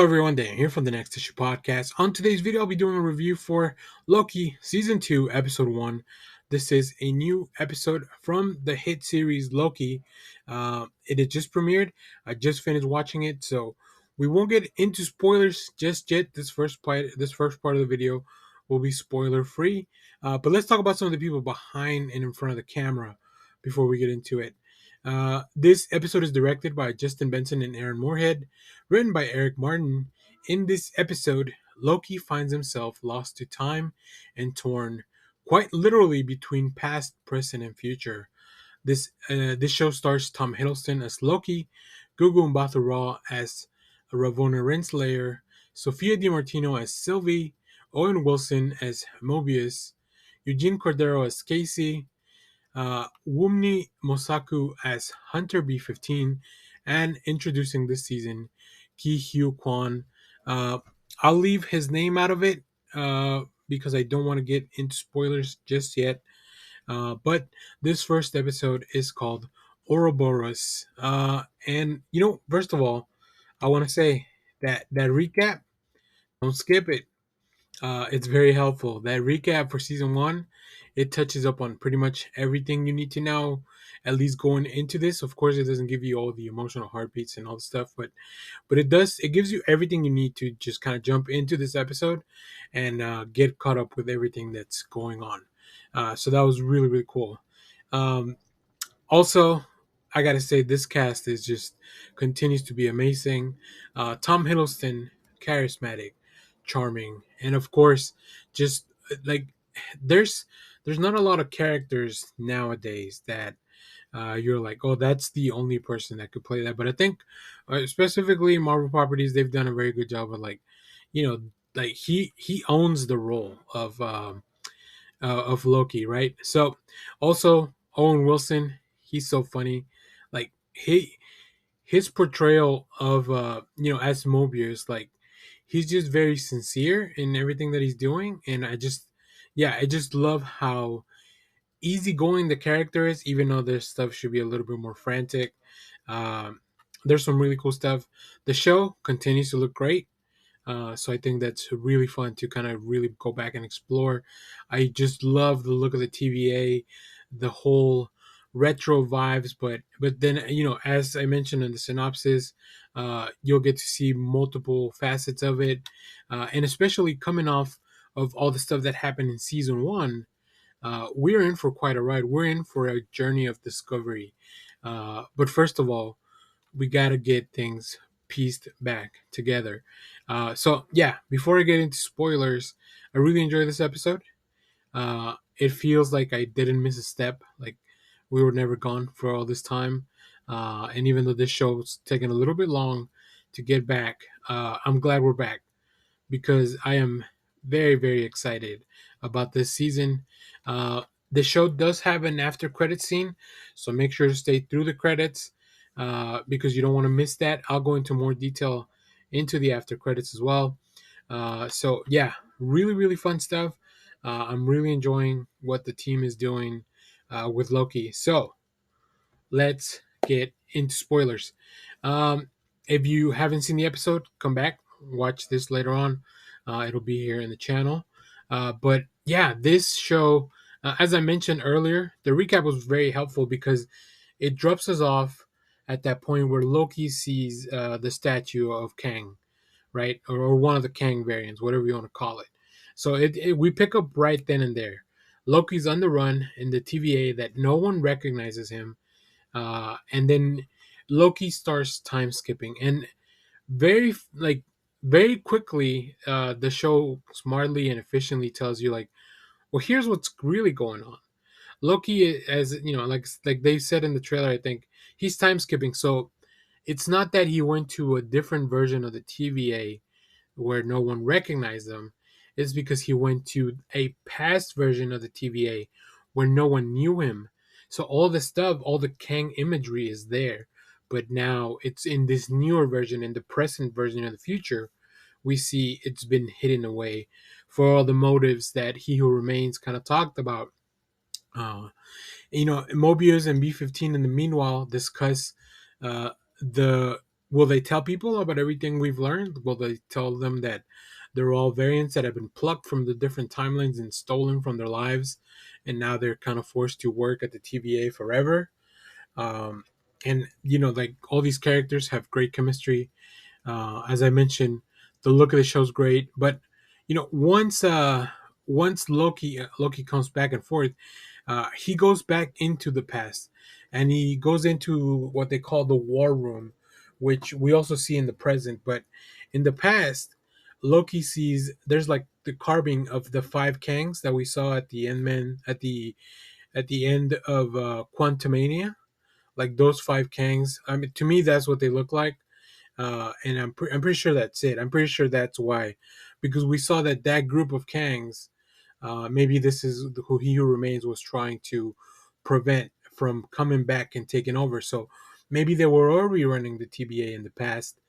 everyone, Dan here from the Next Issue Podcast. On today's video, I'll be doing a review for Loki Season 2, Episode 1. This is a new episode from the hit series Loki. It had just premiered. I just finished watching it, so we won't get into spoilers just yet. This first part of the video will be spoiler free. But let's talk about some of the people behind and in front of the camera before we get into it. This episode is directed by Justin Benson and Aaron Moorhead, written by Eric Martin. In this episode, Loki finds himself lost to time and torn, quite literally, between past, present, and future. This show stars Tom Hiddleston as Loki, Gugu Mbatha-Raw as Ravonna Renslayer, Sophia DiMartino as Sylvie, Owen Wilson as Mobius, Eugene Cordero as Casey, Wumni Mosaku as Hunter B-15, and introducing this season, Ki Hugh Kwan. I'll leave his name out of it because I don't want to get into spoilers just yet. But this first episode is called Ouroboros. And, first of all, I want to say that recap, don't skip it. It's very helpful. That recap for season one, it touches up on pretty much everything you need to know, at least going into this. Of course, it doesn't give you all the emotional heartbeats and all the stuff, but it gives you everything you need to just kind of jump into this episode and get caught up with everything that's going on. So that was really, really cool. Also, I gotta say this cast is just continues to be amazing. Tom Hiddleston, charismatic, charming, and of course, just like there's there's not a lot of characters nowadays that you're like, oh, that's the only person that could play that. But I think specifically Marvel properties, they've done a very good job of like he owns the role of Loki, right? So also Owen Wilson, he's so funny. Like his portrayal of as Mobius, like he's just very sincere in everything that he's doing, and I just love how easygoing the character is, even though their stuff should be a little bit more frantic. Um, there's some really cool stuff. The show continues to look great. So I think that's really fun to kind of really go back and explore. I just love the look of the TVA, the whole retro vibes, but then as I mentioned in the synopsis, you'll get to see multiple facets of it, and especially coming off of all the stuff that happened in season one, we're in for quite a ride. We're in for a journey of discovery. But first of all, we got to get things pieced back together. So yeah, before I get into spoilers, I really enjoyed this episode. It feels like I didn't miss a step. Like we were never gone for all this time. And even though this show's taken a little bit long to get back, I'm glad we're back because I am very, very excited about this season. Uh, the show does have an after credit scene, so make sure to stay through the credits because you don't want to miss that. I'll go into more detail into the after credits as well. So yeah, really, really fun stuff. I'm really enjoying what the team is doing with Loki. So let's get into spoilers. Um, if you haven't seen the episode, come back, watch this later on. It'll be here in the channel. But yeah, this show, as I mentioned earlier, the recap was very helpful because it drops us off at that point where Loki sees the statue of Kang, right? Or one of the Kang variants, whatever you want to call it. So we pick up right then and there. Loki's on the run in the TVA that no one recognizes him, and then Loki starts time skipping, and very very quickly, the show smartly and efficiently tells you like, well, here's what's really going on. Loki, as you know, like they said in the trailer, I think he's time skipping. So it's not that he went to a different version of the TVA where no one recognized him. It's because he went to a past version of the TVA where no one knew him. So all the stuff, all the Kang imagery is there, but now it's in this newer version, in the present version of the future. We see it's been hidden away for all the motives that He Who Remains kind of talked about. Uh, Mobius and B-15 in the meanwhile discuss the Will they tell people about everything we've learned? Will they tell them that they're all variants that have been plucked from the different timelines and stolen from their lives, and now they're kind of forced to work at the TVA forever? Um, and like all these characters have great chemistry. As I mentioned, the look of the show's great, but once Loki comes back and forth, he goes back into the past, and he goes into what they call the war room, which we also see in the present. But in the past, Loki sees there's like the carving of the five Kangs that we saw at the end man at the end of Quantumania, like those five Kangs. I mean, to me, that's what they look like, and I'm pretty sure that's it. I'm pretty sure that's why, because we saw that group of Kangs. Maybe this is who He Who Remains was trying to prevent from coming back and taking over. So maybe they were already running the TBA in the past,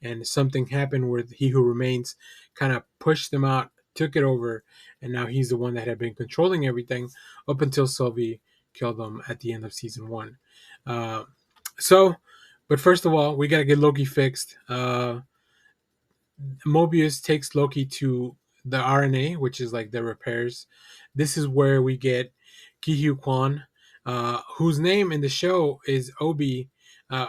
and something happened where He Who Remains kind of pushed them out, took it over, and now he's the one that had been controlling everything up until Sylvie killed them at the end of season one. Uh, so, but first of all, we gotta get Loki fixed. Mobius takes Loki to the RNA, which is like the repairs. This is where we get Ki Kwan, whose name in the show is Obi,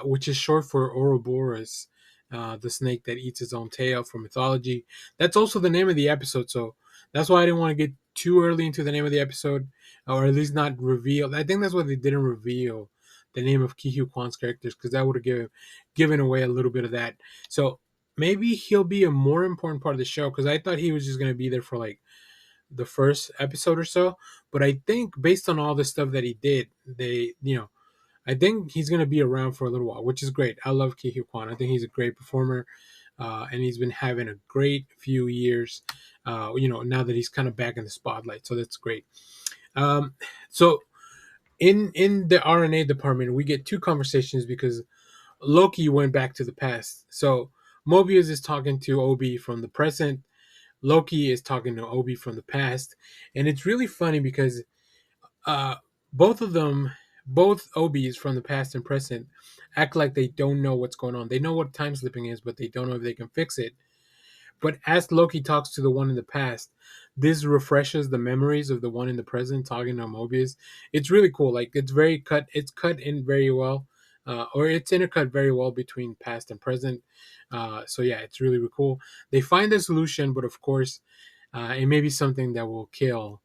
which is short for Ouroboros, the snake that eats its own tail from mythology. That's also the name of the episode, so that's why I didn't want to get too early into the name of the episode, or at least not reveal. I think that's why they didn't reveal the name of Ki Kwan's characters, because that would have given away a little bit of that. So maybe he'll be a more important part of the show, because I thought he was just going to be there for like the first episode or so. But I think based on all the stuff that he did, I think he's going to be around for a little while, which is great. I love Ki Kwan. I think he's a great performer, and he's been having a great few years. Now that he's kind of back in the spotlight, so that's great. So in the RNA department, we get two conversations because Loki went back to the past. So Mobius is talking to Obi from the present. Loki is talking to Obi from the past, and it's really funny because uh, both of them, both Obis from the past and present, act like they don't know what's going on. They know what time slipping is, but they don't know if they can fix it. But as Loki talks to the one in the past, this refreshes the memories of the one in the present talking to Mobius. It's really cool. Like it's cut in very well, or it's intercut very well between past and present. So yeah, it's really, really cool. They find a solution, but of course, it may be something that will kill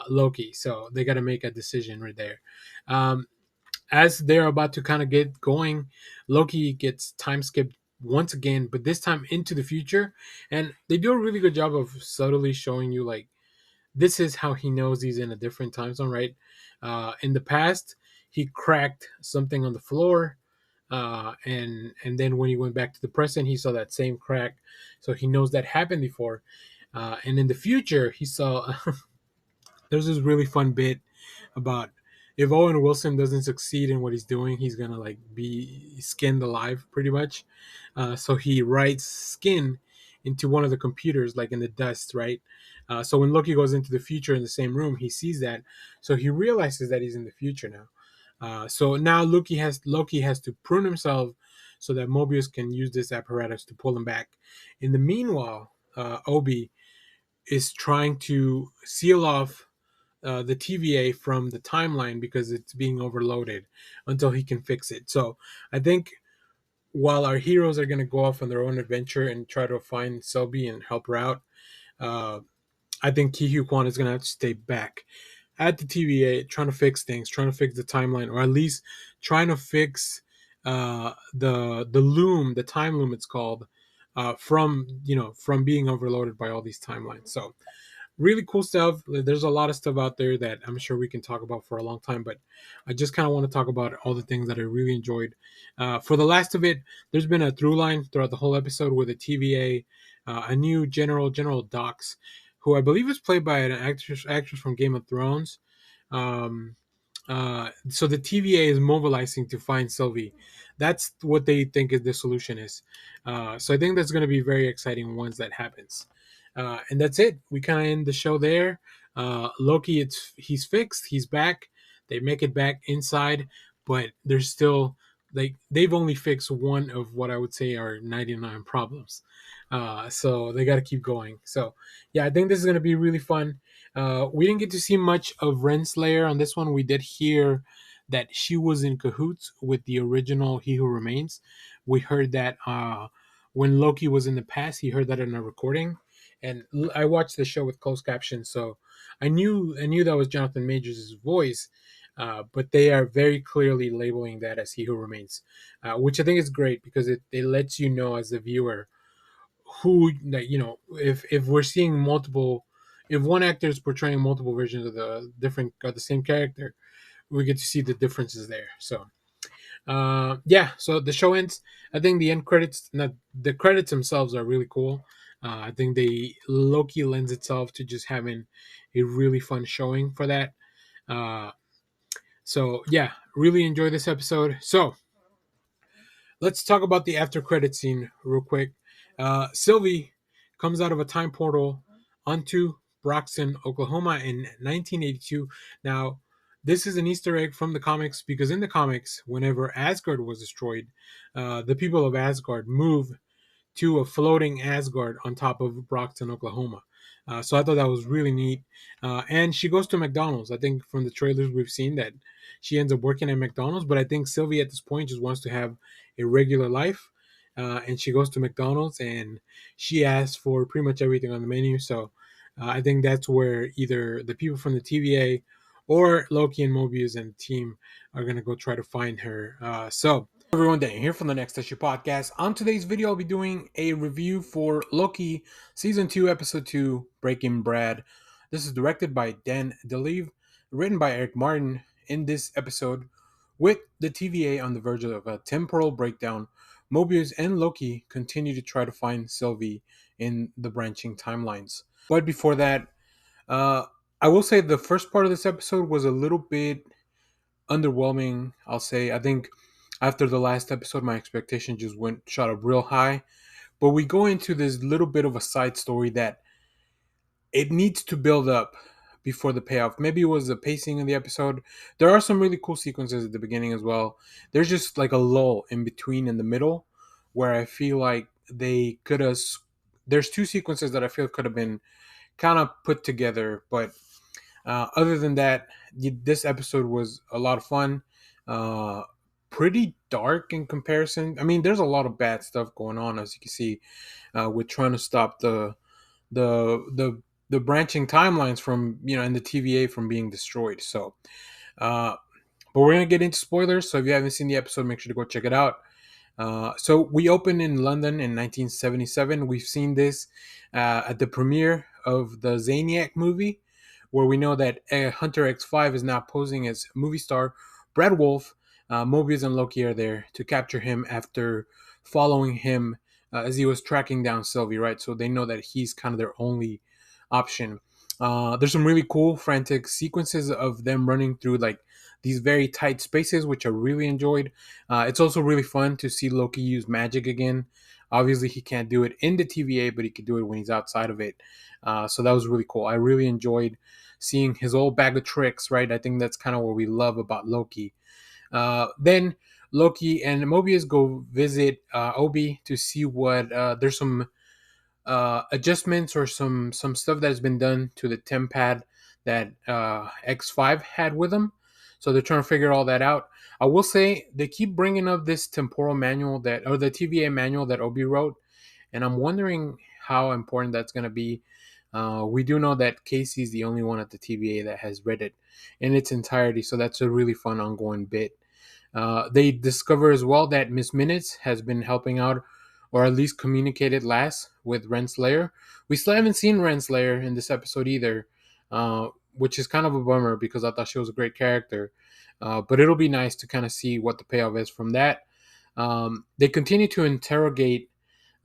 Loki. So they got to make a decision right there. Um, as they're about to kind of get going, Loki gets time skipped once again, but this time into the future. And they do a really good job of subtly showing you like this is how he knows he's in a different time zone, right? In the past, he cracked something on the floor, and then when he went back to the present, he saw that same crack, so he knows that happened before. And in the future, he saw there's this really fun bit about if Owen Wilson doesn't succeed in what he's doing, he's gonna like be skinned alive, pretty much. So he writes skin into one of the computers, like in the dust, right? So when Loki goes into the future in the same room, he sees that, so he realizes that he's in the future now. So now Loki has to prune himself so that Mobius can use this apparatus to pull him back. In the meanwhile, Obi is trying to seal off the TVA from the timeline because it's being overloaded until he can fix it. So I think while our heroes are going to go off on their own adventure and try to find Selby and help her out, uh, I think Ki Kwan is going to have to stay back at the TVA trying to fix things, trying to fix the timeline, or at least trying to fix the loom, the time loom it's called, from being overloaded by all these timelines. So really cool stuff. There's a lot of stuff out there that I'm sure we can talk about for a long time, but I just kind of want to talk about all the things that I really enjoyed. For the last of it, there's been a through line throughout the whole episode with a TVA, a new General Dox, who I believe is played by an actress from Game of Thrones. Um, so the TVA is mobilizing to find Sylvie. That's what they think is the solution is. So I think that's going to be very exciting once that happens. And that's it. We kind of end the show there. Loki, he's fixed. He's back. They make it back inside, but there's still like they've only fixed one of what I would say are 99 problems. So they got to keep going. So yeah, I think this is going to be really fun. We didn't get to see much of Renslayer on this one. We did hear that she was in cahoots with the original He Who Remains. We heard that when Loki was in the past, he heard that in a recording. And I watched the show with closed captions, so I knew that was Jonathan Majors' voice, but they are very clearly labeling that as He Who Remains, which I think is great because it lets you know as the viewer who that if we're seeing multiple, if one actor is portraying multiple versions of the same character, we get to see the differences there. So yeah, so the show ends. I think the end credits, not the credits themselves, are really cool. I think the Loki lends itself to just having a really fun showing for that. Uh, so yeah, really enjoy this episode. So let's talk about the after credit scene real quick. Sylvie comes out of a time portal onto Broxton, Oklahoma in 1982. Now, this is an Easter egg from the comics because in the comics, whenever Asgard was destroyed, the people of Asgard move to a floating Asgard on top of Brockton, Oklahoma. So I thought that was really neat. And she goes to McDonald's. I think from the trailers we've seen that she ends up working at McDonald's. But I think Sylvie at this point just wants to have a regular life. And she goes to McDonald's and she asks for pretty much everything on the menu. So I think that's where either the people from the TVA or Loki and Mobius and the team are going to go try to find her. So everyone, Dan here from the Next Issue Podcast. On today's video, I'll be doing a review for Loki Season 2, Episode 2, Breaking Brad. This is directed by Dan DeLeve, written by Eric Martin. In this episode, with the TVA on the verge of a temporal breakdown, Mobius and Loki continue to try to find Sylvie in the branching timelines. But before that, uh, I will say the first part of this episode was a little bit underwhelming. I'll say I think after the last episode, my expectation just went shot up real high. But we go into this little bit of a side story that it needs to build up before the payoff. Maybe it was the pacing of the episode. There are some really cool sequences at the beginning as well. There's just like a lull in between in the middle where I feel like they could have. There's two sequences that I feel could have been kind of put together, but other than that, this episode was a lot of fun. Uh, Pretty dark in comparison. I mean, there's a lot of bad stuff going on, as you can see, with trying to stop the the the branching timelines from and the TVA from being destroyed. So, uh, but we're gonna get into spoilers. So if you haven't seen the episode, make sure to go check it out. So we opened in London in 1977. We've seen this at the premiere of the Zaniac movie, where we know that Hunter X5 is now posing as movie star Brad Wolf. Mobius and Loki are there to capture him after following him as he was tracking down Sylvie, right? So they know that he's kind of their only option. There's some really cool, frantic sequences of them running through like these very tight spaces, which I really enjoyed. It's also really fun to see Loki use magic again. Obviously, he can't do it in the TVA, but he could do it when he's outside of it. So that was really cool. I really enjoyed seeing his old bag of tricks, right? I think that's kind of what we love about Loki. Then Loki and Mobius go visit Obi to see what there's some adjustments or some stuff that has been done to the temp pad that X5 had with them. So they're trying to figure all that out. I will say they keep bringing up this temporal manual or the TVA manual that Obi wrote, and I'm wondering how important that's going to be. We do know that Casey's the only one at the TVA that has read it in its entirety, so that's a really fun ongoing bit. They discover as well that Miss Minutes has been helping out, or at least communicated last with Renslayer. We still haven't seen Renslayer in this episode either, which is kind of a bummer because I thought she was a great character. But it'll be nice to kind of see what the payoff is from that. They continue to interrogate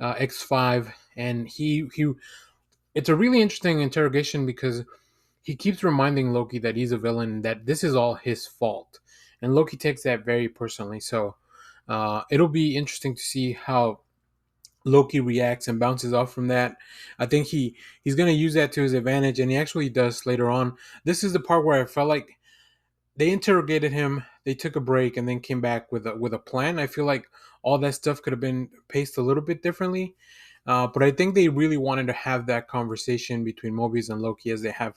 X5, and he it's a really interesting interrogation because he keeps reminding Loki that he's a villain and that this is all his fault. And Loki takes that very personally. So it'll be interesting to see how Loki reacts and bounces off from that. I think he's going to use that to his advantage, and he actually does later on. This is the part where I felt like they interrogated him they took a break and then came back with a plan. I feel like all that stuff could have been paced a little bit differently. But I think they really wanted to have that conversation between Mobius and Loki, as they have,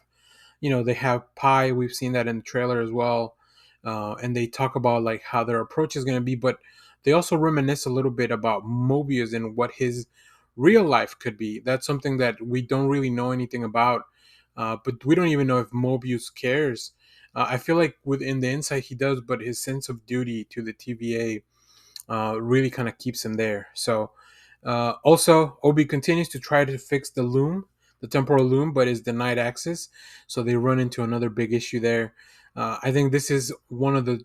they have Pi. We've seen that in the trailer as well, and they talk about like how their approach is going to be. But they also reminisce a little bit about Mobius and what his real life could be. That's something that we don't really know anything about, but we don't even know if Mobius cares. I feel like within the inside he does, but his sense of duty to the TVA really kind of keeps him there. So, also, Obi continues to try to fix the loom, the temporal loom, but is denied access. So they run into another big issue there. I think this is one of the.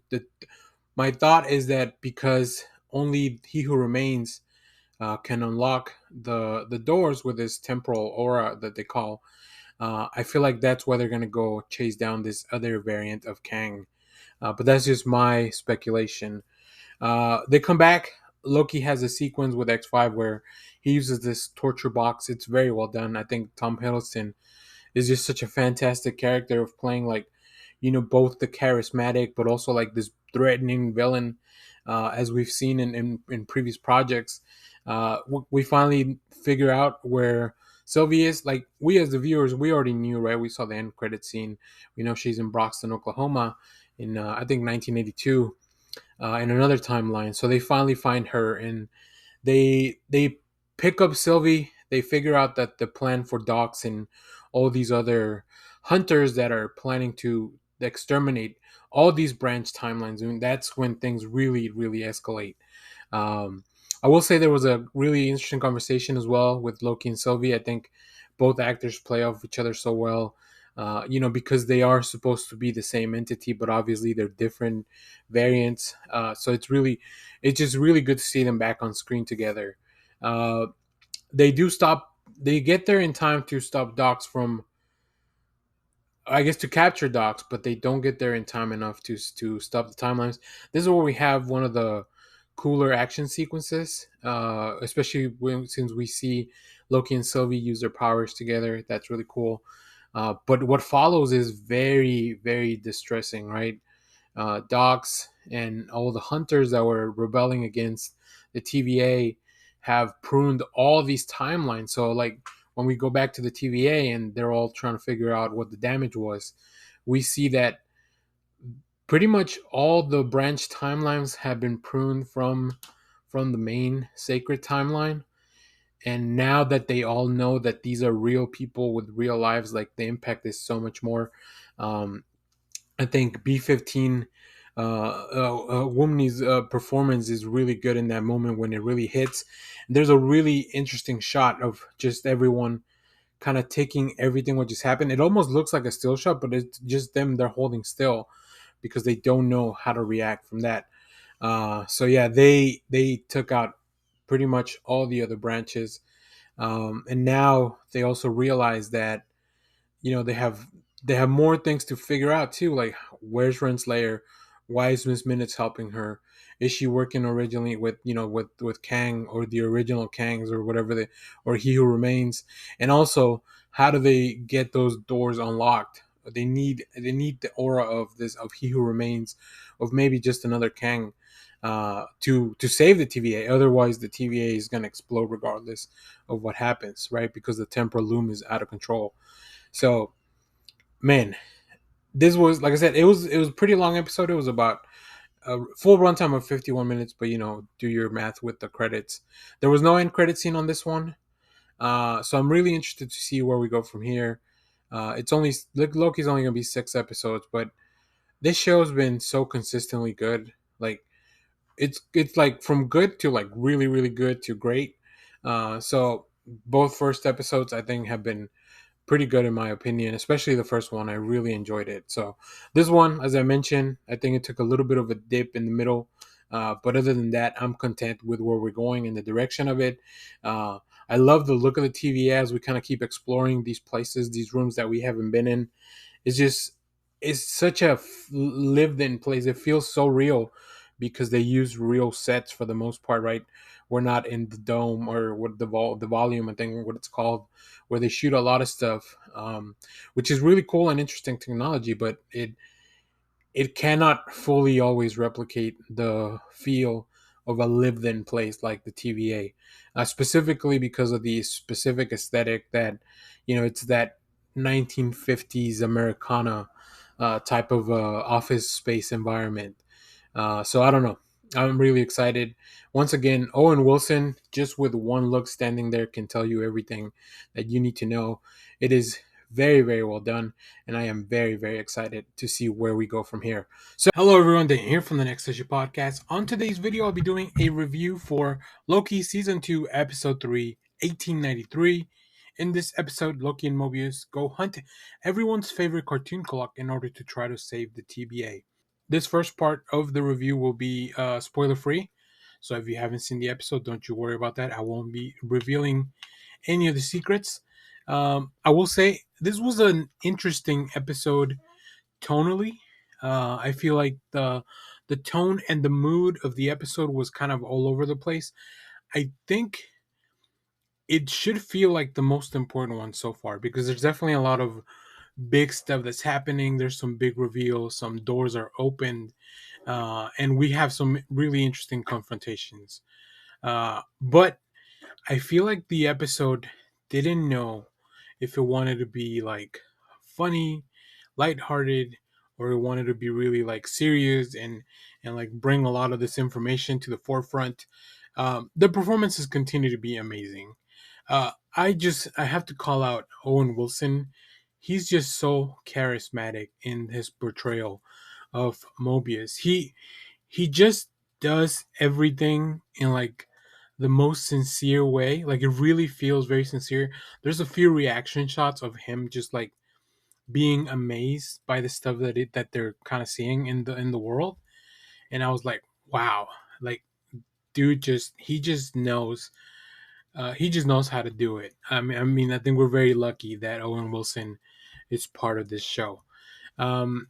My thought is that because only he who remains can unlock the doors with this temporal aura that they call. I feel like that's why they're gonna go chase down this other variant of Kang. But that's just my speculation. They come back. Loki has a sequence with X5 where he uses this torture box. It's very well done. I think Tom Hiddleston is just such a fantastic character of playing like, both the charismatic but also like this threatening villain, as we've seen in previous projects. We finally figure out where Sylvie is. Like, we as the viewers, we already knew, right? We saw the end credit scene. We know she's in Broxton, Oklahoma, in I think 1982, in another timeline. So they finally find her, and they pick up Sylvie. They figure out that the plan for Docs and all these other hunters that are planning to exterminate all these branch timelines. I mean, that's when things really, really escalate. Um, I will say there was a really interesting conversation as well with Loki and Sylvie. I think both actors play off each other so well. Because they are supposed to be the same entity, but obviously they're different variants. So it's just really good to see them back on screen together. Uh, they do stop. They get there in time to stop Docs from, I guess, to capture Docs, but they don't get there in time enough to stop the timelines. This is where we have one of the cooler action sequences, especially since we see Loki and Sylvie use their powers together. That's really cool. But what follows is very, very distressing, right? Docs and all the hunters that were rebelling against the TVA have pruned all these timelines. So, like, when we go back to the TVA and they're all trying to figure out what the damage was, we see that pretty much all the branch timelines have been pruned from the main sacred timeline. And now that they all know that these are real people with real lives, like, the impact is so much more. um, I think B15, Wumney's performance is really good in that moment when it really hits. There's a really interesting shot of just everyone kind of taking everything what just happened. It almost looks like a still shot, but it's just them. They're holding still because they don't know how to react from that. So yeah, they took out pretty much all the other branches, and now they also realize that they have more things to figure out too, like where's Renslayer, why is Miss Minutes helping her, is she working originally with with Kang or the original Kangs or whatever, or He Who Remains, and also how do they get those doors unlocked. They need the aura of He Who Remains, of maybe just another Kang, to save the TVA. Otherwise, the TVA is going to explode regardless of what happens, right? Because the temporal loom is out of control. So, man, this was, like I said, it was a pretty long episode. It was about a full runtime of 51 minutes, but do your math with the credits. There was no end credit scene on this one, so I'm really interested to see where we go from here. It's only Loki's only gonna be 6 episodes, but this show's been so consistently good. Like, it's like from good to like really, really good to great. So both first episodes I think have been pretty good in my opinion, especially the first one. I really enjoyed it. So this one, as I mentioned, I think it took a little bit of a dip in the middle. But other than that, I'm content with where we're going in the direction of it. Uh, I love the look of the TV as we kind of keep exploring these places, these rooms that we haven't been in. It's just, it's such a lived-in place. It feels so real because they use real sets for the most part, right? We're not in the dome or what the volume, I think what it's called, where they shoot a lot of stuff, which is really cool and interesting technology. But it cannot fully always replicate the feel of a lived-in place like the TVA, specifically because of the specific aesthetic that, it's that 1950s Americana type of office space environment. So I don't know. I'm really excited. Once again, Owen Wilson, just with one look standing there, can tell you everything that you need to know. It is very, very well done, and I am very, very excited to see where we go from here. So, hello everyone, Dan here from the Next Issue Podcast. On today's video, I'll be doing a review for Loki Season 2, Episode 3, 1893. In this episode, Loki and Mobius go hunt everyone's favorite cartoon clock in order to try to save the TBA. This first part of the review will be spoiler free. So if you haven't seen the episode, don't you worry about that. I won't be revealing any of the secrets. I will say this was an interesting episode tonally. I feel like the tone and the mood of the episode was kind of all over the place. I think it should feel like the most important one so far because there's definitely a lot of big stuff that's happening. There's some big reveals, some doors are opened, and we have some really interesting confrontations. But I feel like the episode didn't know if it wanted to be like funny, lighthearted, or it wanted to be really like serious and like bring a lot of this information to the forefront. The performances continue to be amazing. I have to call out Owen Wilson. He's just so charismatic in his portrayal of Mobius. He just does everything in like the most sincere way. Like it really feels very sincere. There's a few reaction shots of him just like being amazed by the stuff that they're kind of seeing in the world, and I was like, wow, like dude, just he just knows how to do it. I think we're very lucky that Owen Wilson is part of this show. Um,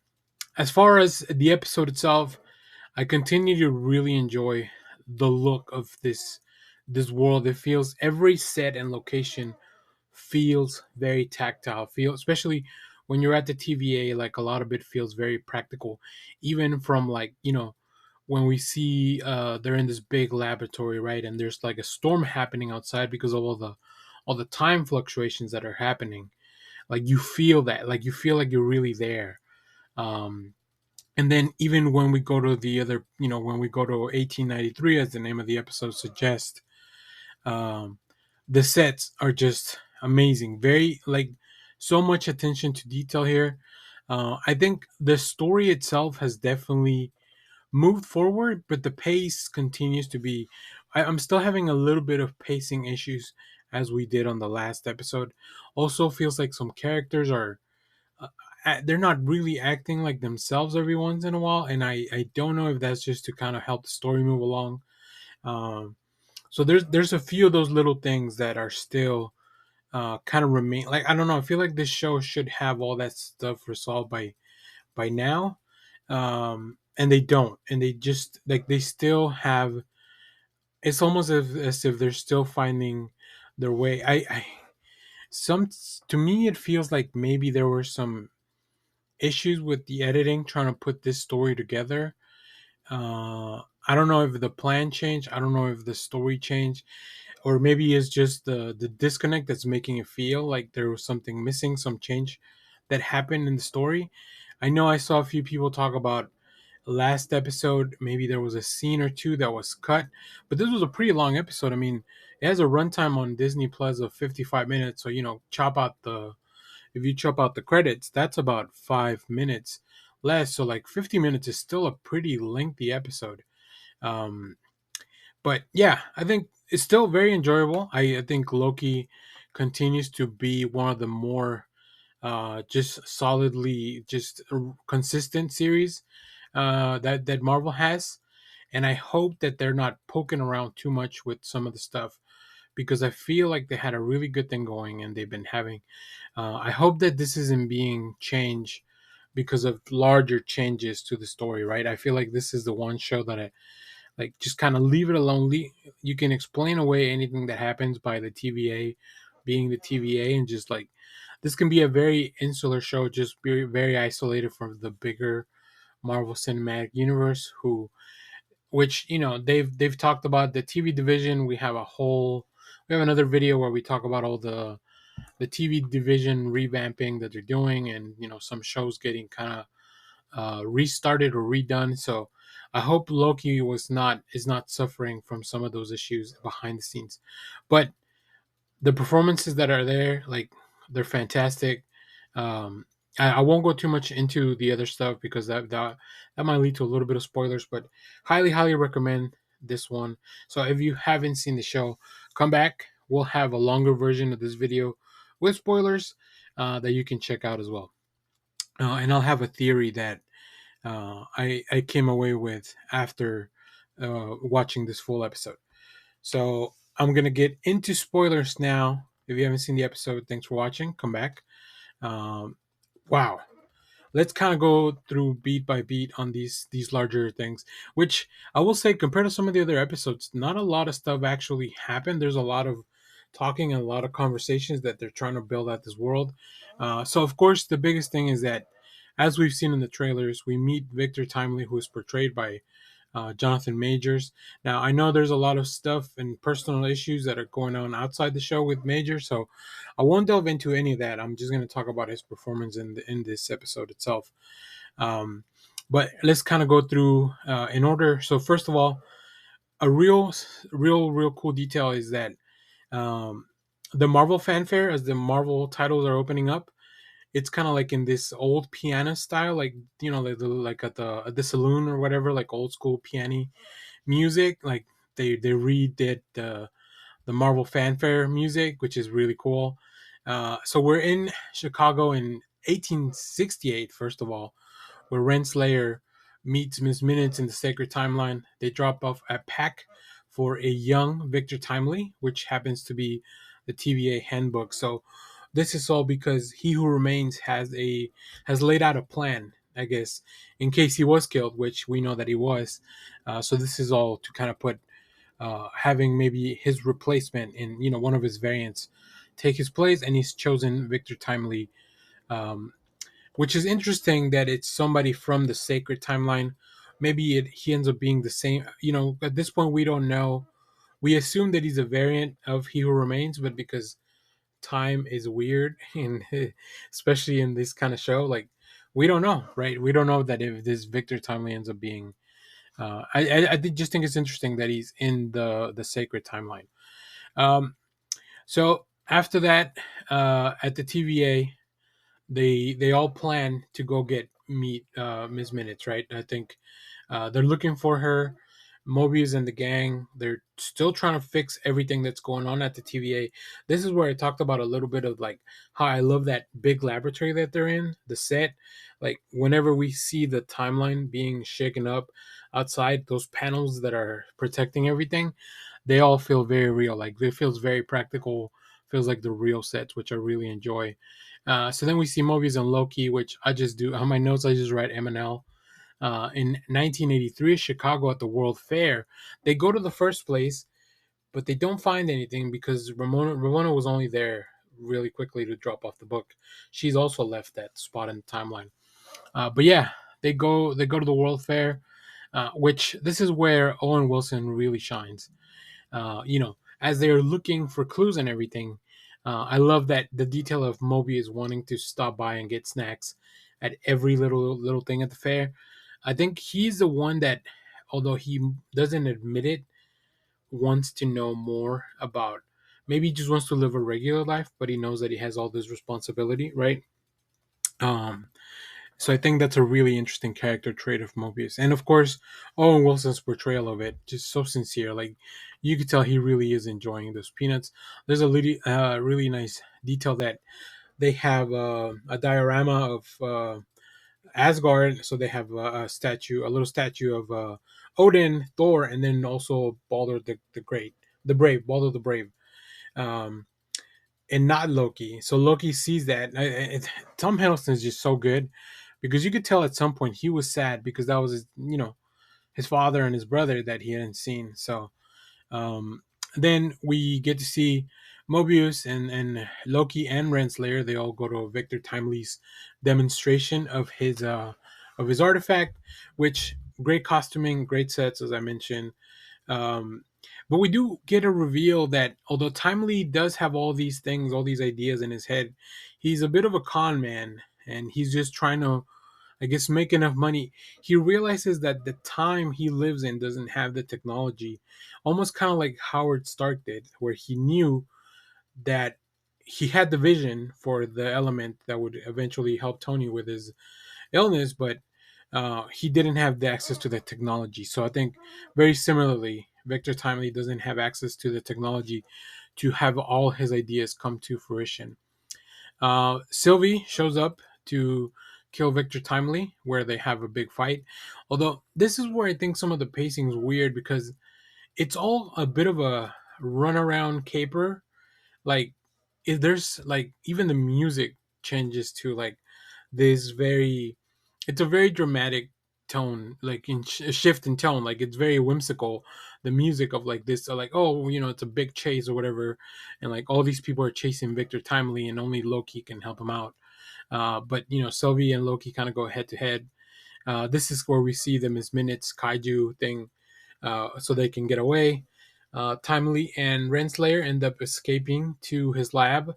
as far as the episode itself, I continue to really enjoy the look of this world. It feels every set and location feels very tactile. Feel especially when you're at the TVA, like a lot of it feels very practical. Even from like when we see they're in this big laboratory, right, and there's like a storm happening outside because of all the time fluctuations that are happening. Like you feel that, like you feel like you're really there. Um, and then even when we go to the other, when we go to 1893, as the name of the episode suggests, um, the sets are just amazing. Very like so much attention to detail here. I think the story itself has definitely moved forward, but the pace continues to be. I'm still having a little bit of pacing issues as we did on the last episode. Also, feels like some characters are they're not really acting like themselves every once in a while, and I don't know if that's just to kind of help the story move along. Um, so there's a few of those little things that are still kind of remain. Like I don't know. I feel like this show should have all that stuff resolved by now, and they don't, and they just like they still have. It's almost as if they're still finding their way. Some to me it feels like maybe there were some issues with the editing trying to put this story together. I don't know if the plan changed. I don't know if the story changed, or maybe it's just the disconnect that's making it feel like there was something missing, some change that happened in the story. I know I saw a few people talk about last episode. Maybe there was a scene or two that was cut, but this was a pretty long episode. I mean, it has a runtime on Disney Plus of 55 minutes. So chop out the if you chop out the credits, that's about 5 minutes less. So like 50 minutes is still a pretty lengthy episode. Um, but yeah, I think it's still very enjoyable. I think Loki continues to be one of the more just solidly just consistent series that Marvel has, and I hope that they're not poking around too much with some of the stuff because I feel like they had a really good thing going and they've been having. I hope that this isn't being changed because of larger changes to the story, right? I feel like this is the one show that I like just kind of leave it alone. You can explain away anything that happens by the TVA being the TVA, and just like this can be a very insular show, just be very isolated from the bigger Marvel Cinematic Universe, who which they've talked about the TV division. We have another video where we talk about all the TV division revamping that they're doing, and some shows getting kind of restarted or redone. So I hope Loki is not suffering from some of those issues behind the scenes. But the performances that are there, like, they're fantastic. Um, I won't go too much into the other stuff because that might lead to a little bit of spoilers. But highly recommend this one. So if you haven't seen the show, come back. We'll have a longer version of this video with spoilers that you can check out as well. And I'll have a theory that I came away with after watching this full episode. So I'm gonna get into spoilers now. If you haven't seen the episode, thanks for watching. Come back. Um, wow. Let's kind of go through beat by beat on these larger things. Which I will say, compared to some of the other episodes, not a lot of stuff actually happened. There's a lot of talking and a lot of conversations that they're trying to build out this world. So of course, the biggest thing is that, as we've seen in the trailers, we meet Victor Timely, who is portrayed by Jonathan Majors. Now, I know there's a lot of stuff and personal issues that are going on outside the show with Majors, so I won't delve into any of that. I'm just going to talk about his performance in this episode itself. Um, but let's kind of go through in order. So first of all, a real cool detail is that um, the Marvel fanfare, as the Marvel titles are opening up, it's kind of like in this old piano style, like like at the saloon or whatever, like old school piano music. Like they redid the Marvel fanfare music, which is really cool. So we're in Chicago in 1868. First of all, where Renslayer meets Miss Minutes in the Sacred Timeline. They drop off a pack for a young Victor Timely, which happens to be the TVA handbook. So this is all because He Who Remains has laid out a plan, I guess, in case he was killed, which we know that he was. So this is all to kind of put having maybe his replacement in one of his variants take his place, and he's chosen Victor Timely, um, which is interesting that it's somebody from the sacred timeline. Maybe he ends up being the same. At this point, we don't know. We assume that he's a variant of He Who Remains, but because time is weird, and especially in this kind of show, like, we don't know, right? We don't know that if this Victor Timely ends up being. Just think it's interesting that he's in the sacred timeline. Um, so after that, at the TVA, they all plan to go meet Ms. Minutes, right? I think they're looking for her. Mobius and the gang, they're still trying to fix everything that's going on at the TVA. This is where I talked about a little bit of like how I love that big laboratory that they're in, the set. Like, whenever we see the timeline being shaken up outside, those panels that are protecting everything, they all feel very real. Like, it feels very practical, feels like the real sets, which I really enjoy. So then we see Mobius and Loki, which I just do on my notes. I just write MNL. In 1983, Chicago at the World Fair, they go to the first place, but they don't find anything because Ramona was only there really quickly to drop off the book. She's also left that spot in the timeline. But yeah, they go to the World Fair, which this is where Owen Wilson really shines. As they're looking for clues and everything. I love that the detail of Mobius wanting to stop by and get snacks at every little thing at the fair. I think he's the one that, although he doesn't admit it, wants to know more about. Maybe he just wants to live a regular life, but he knows that he has all this responsibility, right? Um, so I think that's a really interesting character trait of Mobius, and of course, Owen Wilson's portrayal of it, just so sincere. Like, you could tell he really is enjoying those peanuts. There's a really nice detail that they have a diorama of Asgard. So they have a little statue of Odin, Thor, and then also Balder the Great, the Brave, Balder the Brave. Um, and not Loki. So Loki sees that. Tom Hiddleston is just so good because you could tell at some point he was sad because that was his father and his brother that he hadn't seen. So um, then we get to see Mobius and Loki and Renslayer. They all go to Victor Timely's demonstration of his artifact, which great costuming, great sets, as I mentioned. Um, but we do get a reveal that although Timely does have all these things, all these ideas in his head, he's a bit of a con man, and he's just trying to, I guess, make enough money. He realizes that the time he lives in doesn't have the technology, almost kind of like Howard Stark did, where he knew that he had the vision for the element that would eventually help Tony with his illness, but he didn't have the access to the technology. So I think very similarly, Victor Timely doesn't have access to the technology to have all his ideas come to fruition. Sylvie shows up to kill Victor Timely, where they have a big fight. Although this is where I think some of the pacing is weird because it's all a bit of a runaround caper. Like, if there's like even the music changes to like this very, it's a very dramatic tone, like in a shift in tone, like it's very whimsical, the music of like this, like, oh, it's a big chase or whatever, and like all these people are chasing Victor Timely and only Loki can help him out. But Sylvie and Loki kind of go head to head. This is where we see the Ms. Minutes kaiju thing, so they can get away. Timely and Renslayer end up escaping to his lab,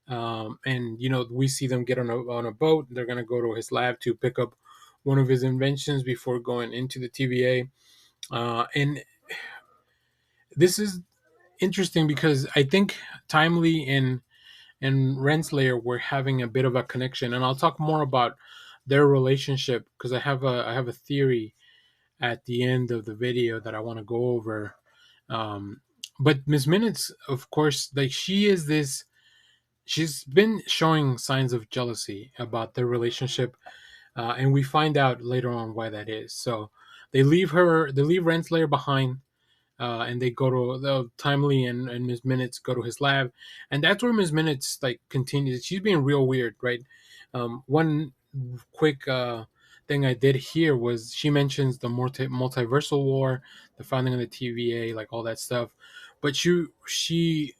and we see them get on a boat. They're gonna go to his lab to pick up one of his inventions before going into the TVA. And this is interesting because I think Timely and Renslayer were having a bit of a connection, and I'll talk more about their relationship because I have a theory at the end of the video that I want to go over. But Miss Minutes, of course, like she is this. She's been showing signs of jealousy about their relationship, and we find out later on why that is. So they leave Renslayer behind, and they go to the Timely and Ms. Minutes go to his lab, and that's where Ms. Minutes like continues. She's being real weird, right? One quick thing I did here was she mentions the multiversal war, the founding of the TVA, like all that stuff, but she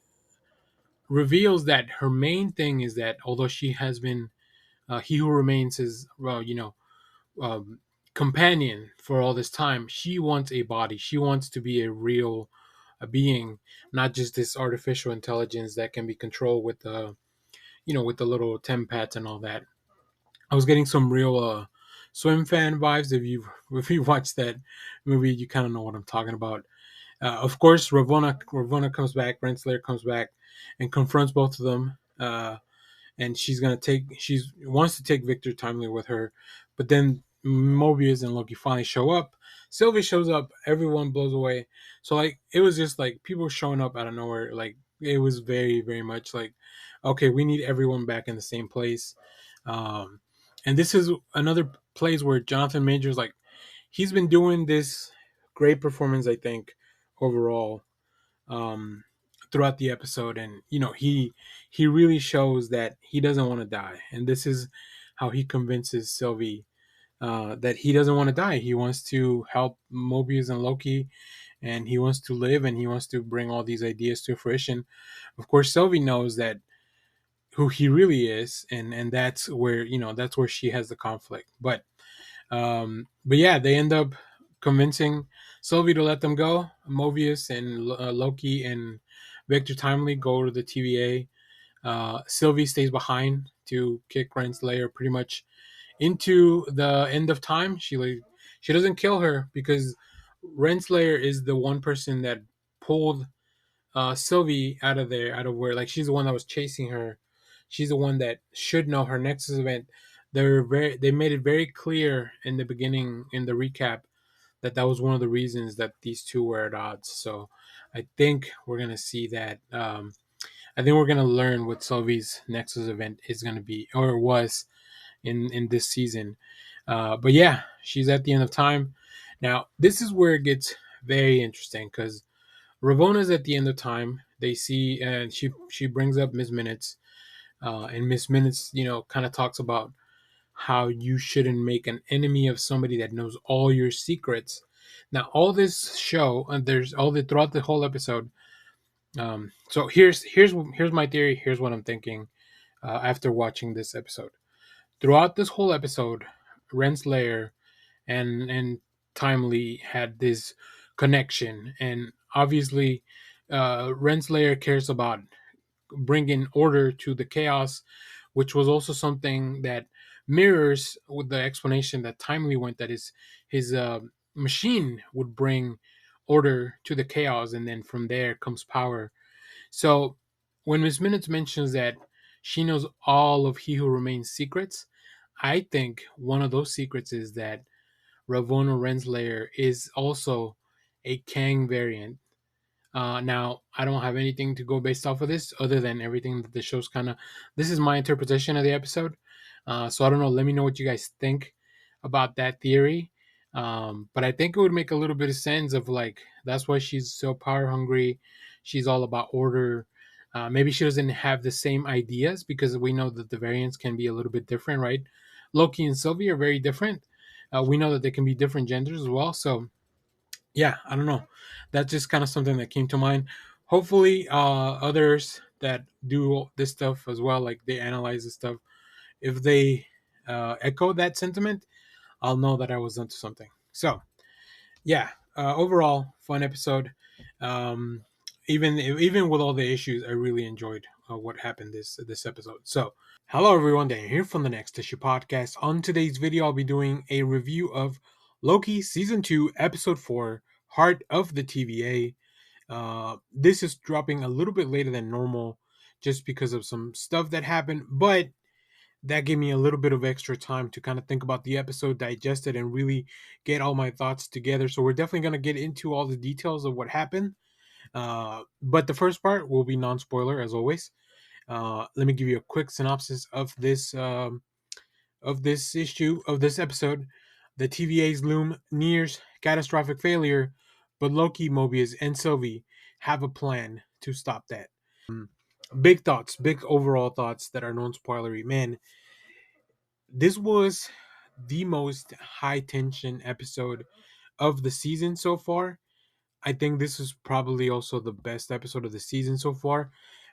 reveals that her main thing is that although she has been he who remains his um, companion for all this time, she wants a body. She wants to be a real a being, not just this artificial intelligence that can be controlled with the with the little tempats and all that. I was getting some real swim fan vibes. If you watched that movie, you kind of know what I'm talking about. Of course, Ravonna comes back, Renslayer comes back, and confronts both of them. And she wants to take Victor Timely with her, but then Mobius and Loki finally show up. Sylvie shows up, everyone blows away. So like it was just like people showing up out of nowhere. Like it was very very much like, okay, we need everyone back in the same place. Um, and this is another place where Jonathan Majors, like, he's been doing this great performance, I think, overall, um, throughout the episode, and he really shows that he doesn't want to die, and this is how he convinces Sylvie that he doesn't want to die. He wants to help Mobius and Loki, and he wants to live, and he wants to bring all these ideas to fruition. Of course, Sylvie knows that who he really is, and that's where that's where she has the conflict. But yeah, they end up convincing Sylvie to let them go. Mobius and Loki and Victor Timely go to the TVA. Sylvie stays behind to kick Renslayer pretty much into the end of time. She doesn't kill her because Renslayer is the one person that pulled Sylvie out of there, out of where, like, she's the one that was chasing her. She's the one that should know her Nexus event. They made it very clear in the beginning in the recap that that was one of the reasons that these two were at odds. So I think we're gonna see that. I think we're gonna learn what Sylvie's Nexus event is gonna be or was in this season. But yeah, she's at the end of time. Now this is where it gets very interesting because Ravona's at the end of time. They see, and she brings up Miss Minutes, and Miss Minutes, kind of talks about how you shouldn't make an enemy of somebody that knows all your secrets. Now, all this show, and there's all the throughout the whole episode. So here's my theory. Here's what I'm thinking after watching this episode. Throughout this whole episode, Renslayer and Timely had this connection, and obviously, Renslayer cares about bringing order to the chaos, which was also something that mirrors with the explanation that Timely went, that his machine would bring order to the chaos, and then from there comes power. So when Miss Minutes mentions that she knows all of He Who Remains secrets, I think one of those secrets is that Ravonna Renslayer is also a Kang variant. Now, I don't have anything to go based off of this other than everything that the show's kind of. This is my interpretation of the episode. So I don't know. Let me know what you guys think about that theory. But I think it would make a little bit of sense of like that's why she's so power hungry. She's all about order. Maybe she doesn't have the same ideas because we know that the variants can be a little bit different, right? Loki and Sylvie are very different. We know that they can be different genders as well. So yeah, I don't know. That's just kind of something that came to mind. Hopefully, others that do this stuff as well, like they analyze this stuff, if they echo that sentiment, I'll know that I was onto something. So yeah, overall fun episode. Um, even with all the issues, I really enjoyed what happened this episode. So hello everyone, Dan here from the Next Issue Podcast. On today's video, I'll be doing a review of Loki Season 2, Episode 4, Heart of the TVA. This is dropping a little bit later than normal just because of some stuff that happened, but that gave me a little bit of extra time to kind of think about the episode, digest it, and really get all my thoughts together. So we're definitely going to get into all the details of what happened. But the first part will be non-spoiler as always. Let me give you a quick synopsis of this issue of this episode. The TVA's loom nears catastrophic failure, but Loki, Mobius, and Sylvie have a plan to stop that. Big thoughts, big overall thoughts that are non-spoilery. Man, this was the most high tension episode of the season so far. I think this is probably also the best episode of the season so far.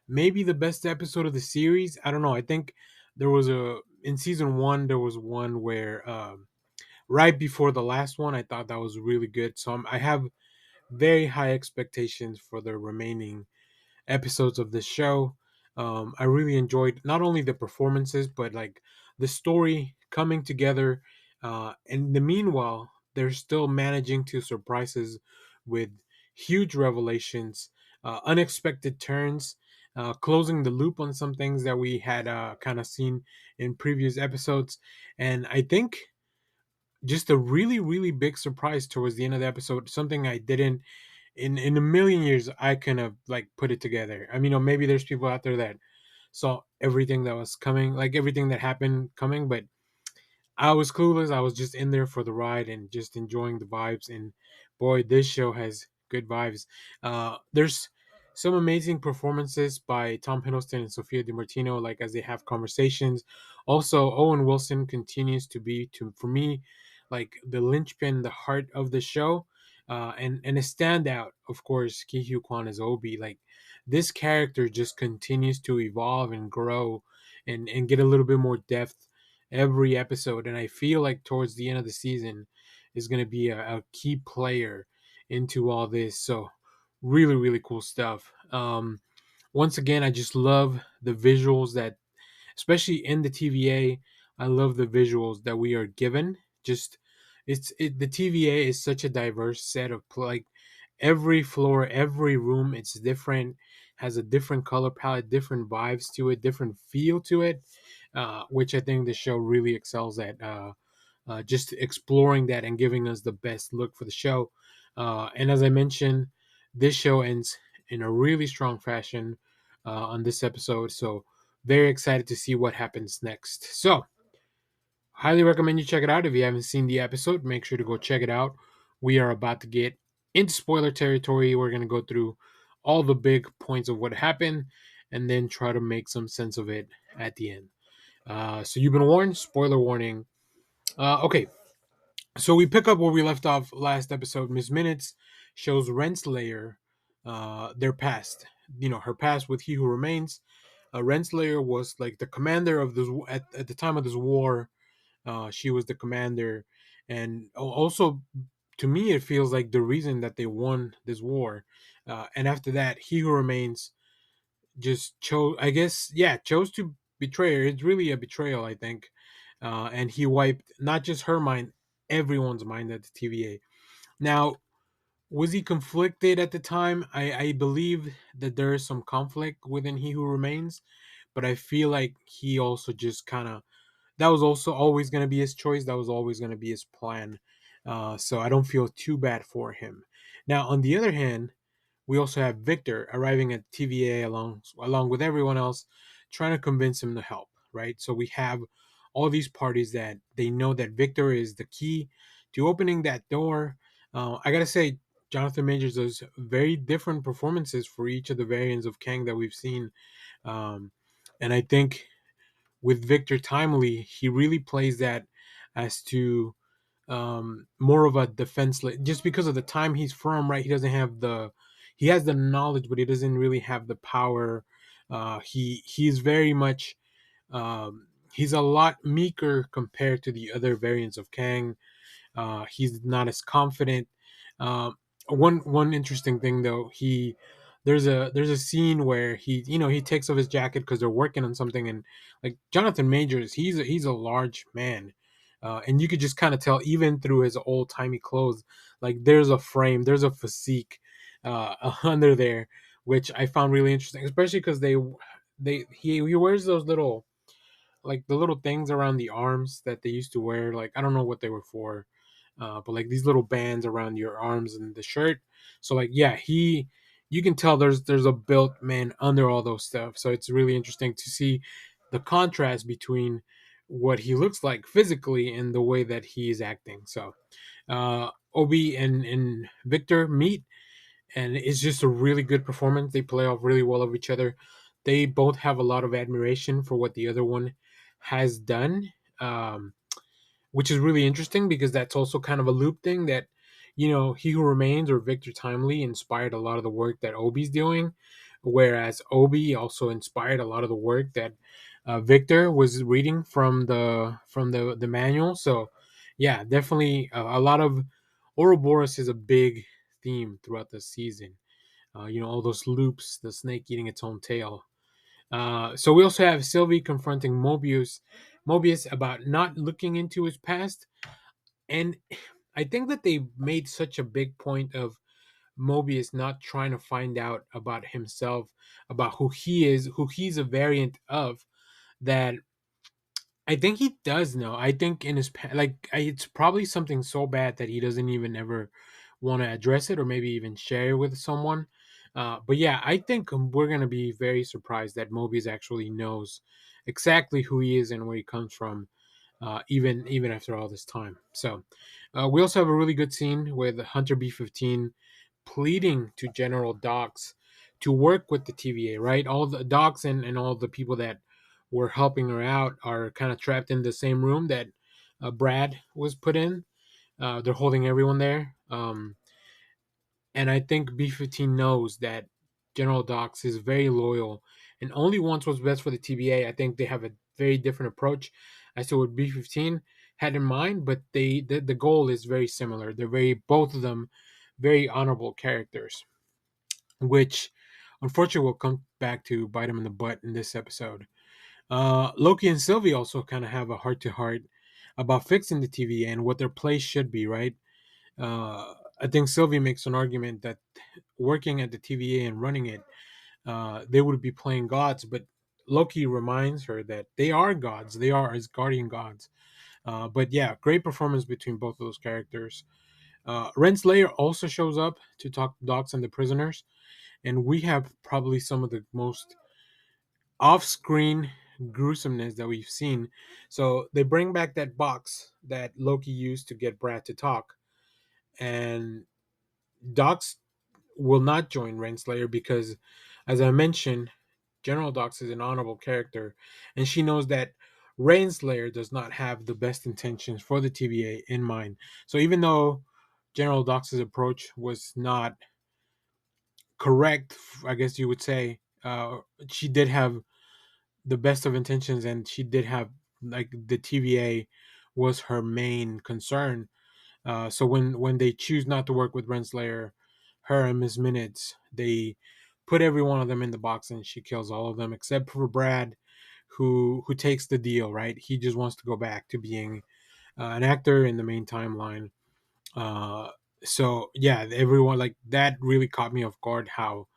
Maybe the best episode of the series. I don't know. I think there was a in season one. There was one where right before the last one, I thought that was really good. So I have very high expectations for the remaining episodes of this show. I really enjoyed not only the performances but like the story coming together. And the meanwhile, they're still managing to surprise us with huge revelations, unexpected turns, closing the loop on some things that we had kind of seen in previous episodes. And I think just a really, really big surprise towards the end of the episode, something I didn't in a million years I couldn't have like put it together. I mean, maybe there's people out there that saw everything that was coming, like everything that happened coming, but I was clueless. I was just in there for the ride and just enjoying the vibes. And boy, this show has good vibes. There's some amazing performances by Tom Hiddleston and Sophia DiMartino, like as they have conversations. Also, Owen Wilson continues to be, to for me, like the linchpin, the heart of the show. And a standout, of course, Ki Hugh Kwan as Obi. Like this character just continues to evolve and grow and get a little bit more depth every episode, and I feel like towards the end of the season is going to be a key player into all this. So really, really cool stuff. Once again, I just love the visuals that, especially in the TVA, I love the visuals that we are given. Just the TVA is such a diverse set of like every floor, every room, it's different, has a different color palette, different vibes to it, different feel to it, which I think the show really excels at. Just exploring that and giving us the best look for the show. And as I mentioned, this show ends in a really strong fashion on this episode. So very excited to see what happens next. So highly recommend you check it out. If you haven't seen the episode, make sure to go check it out. We are about to get into spoiler territory. We're going to go through all the big points of what happened and then try to make some sense of it at the end. So you've been warned. Spoiler warning. Okay, so we pick up where we left off last episode. Miss Minutes shows Renslayer their past. You know, her past with He Who Remains. Renslayer was like the commander of this at the time of this war. She was the commander, and also to me it feels like the reason that they won this war. And after that, He Who Remains just chose, I guess, yeah, chose to betray her. It's really a betrayal, I think. And he wiped not just her mind, everyone's mind at the TVA. Now, was he conflicted at the time? I believe that there is some conflict within He Who Remains, but I feel like he also just kind of, that was also always going to be his choice. That was always going to be his plan. So I don't feel too bad for him. Now, on the other hand, we also have Victor arriving at TVA along with everyone else, trying to convince him to help. Right. So we have all these parties that they know that Victor is the key to opening that door. I gotta say, Jonathan Majors does very different performances for each of the variants of Kang that we've seen, um, and I think with Victor Timely, he really plays that as to more of a defenseless, just because of the time he's from, right? He doesn't have the, he has the knowledge, but he doesn't really have the power. He's very much, he's a lot meeker compared to the other variants of Kang. He's not as confident. Um, one interesting thing though, he there's a scene where he takes off his jacket because they're working on something, and like Jonathan Majors, he's a large man, and you could just kind of tell even through his old timey clothes, like there's a frame, there's a physique under there, which I found really interesting, especially because he wears those little, like the little things around the arms that they used to wear. Like I don't know what they were for, but like these little bands around your arms and the shirt. So like yeah, you can tell there's a built man under all those stuff. So it's really interesting to see the contrast between what he looks like physically and the way that he is acting. So Obi and Victor meet, and it's just a really good performance. They play off really well of each other. They both have a lot of admiration for what the other one has done, which is really interesting because that's also kind of a loop thing that, He Who Remains or Victor Timely inspired a lot of the work that Obi's doing, whereas Obi also inspired a lot of the work that Victor was reading from the manual. So, yeah, definitely a lot of Ouroboros is a big theme throughout the season. All those loops, the snake eating its own tail. So we also have Sylvie confronting Mobius about not looking into his past, and I think that they made such a big point of Mobius not trying to find out about himself, about who he is, who he's a variant of, that I think he does know. I think in his it's probably something so bad that he doesn't even ever want to address it or maybe even share it with someone. But yeah, I think we're gonna be very surprised that Mobius actually knows exactly who he is and where he comes from, even after all this time. So we also have a really good scene with Hunter B-15 pleading to General Docs to work with the TVA. Right, all the Docs and all the people that were helping her out are kind of trapped in the same room that Brad was put in. They're holding everyone there. And I think B-15 knows that General Docs is very loyal and only wants what's best for the TVA. I think they have a very different approach as to what B-15 had in mind, but the goal is very similar. They're both of them very honorable characters, which unfortunately will come back to bite them in the butt in this episode. Loki and Sylvie also kind of have a heart to heart about fixing the TVA and what their place should be, right? I think Sylvie makes an argument that working at the TVA and running it, they would be playing gods, but Loki reminds her that they are gods. They are as guardian gods. But yeah, great performance between both of those characters. Renslayer also shows up to talk to Docs and the prisoners, and we have probably some of the most off-screen gruesomeness that we've seen. So they bring back that box that Loki used to get Brad to talk, and Docs will not join Renslayer because, as I mentioned, General Docs is an honorable character, and she knows that Renslayer does not have the best intentions for the TVA in mind. So even though General Docs' approach was not correct, I guess you would say, she did have the best of intentions, and she did have like the TVA was her main concern. So when they choose not to work with Renslayer, her and Miss Minutes, they put every one of them in the box, and she kills all of them except for Brad, who takes the deal. Right, he just wants to go back to being an actor in the main timeline. Uh, so yeah, everyone like that really caught me off guard how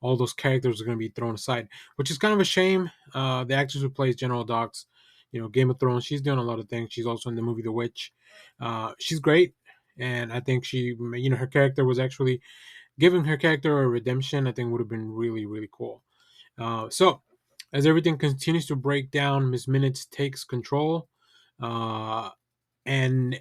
all those characters are going to be thrown aside, which is kind of a shame. The actress who plays General Dox, Game of Thrones, she's doing a lot of things. She's also in the movie The Witch. She's great, and I think her character was actually giving her character a redemption. I think would have been really, really cool. So, as everything continues to break down, Miss Minutes takes control, uh, and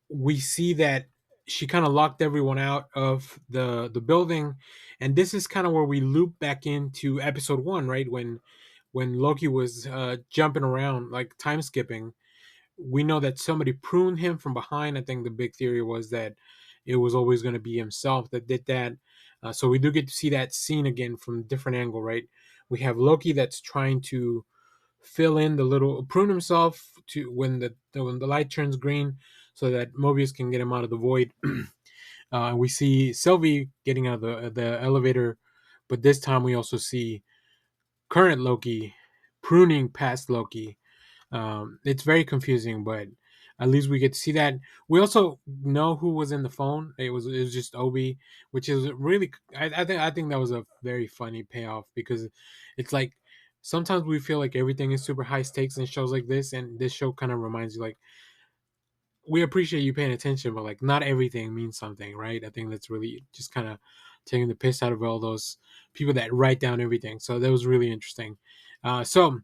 we see that she kind of locked everyone out of the building, and this is kind of where we loop back into episode 1, right, when Loki was jumping around, like time skipping. We know that somebody pruned him from behind. I think the big theory was that it was always going to be himself that did that. So we do get to see that scene again from a different angle, right? We have Loki that's trying to fill in the little prune himself to when the light turns green, so that Mobius can get him out of the void. We see Sylvie getting out of the elevator, but this time we also see current Loki pruning past Loki. It's very confusing, but at least we get to see that. We also know who was in the phone. It was just Obi, which is really I think that was a very funny payoff, because it's like sometimes we feel like everything is super high stakes in shows like this, and this show kind of reminds you like we appreciate you paying attention, but like not everything means something, right? I think that's really just kind of taking the piss out of all those people that write down everything. So that was really interesting. So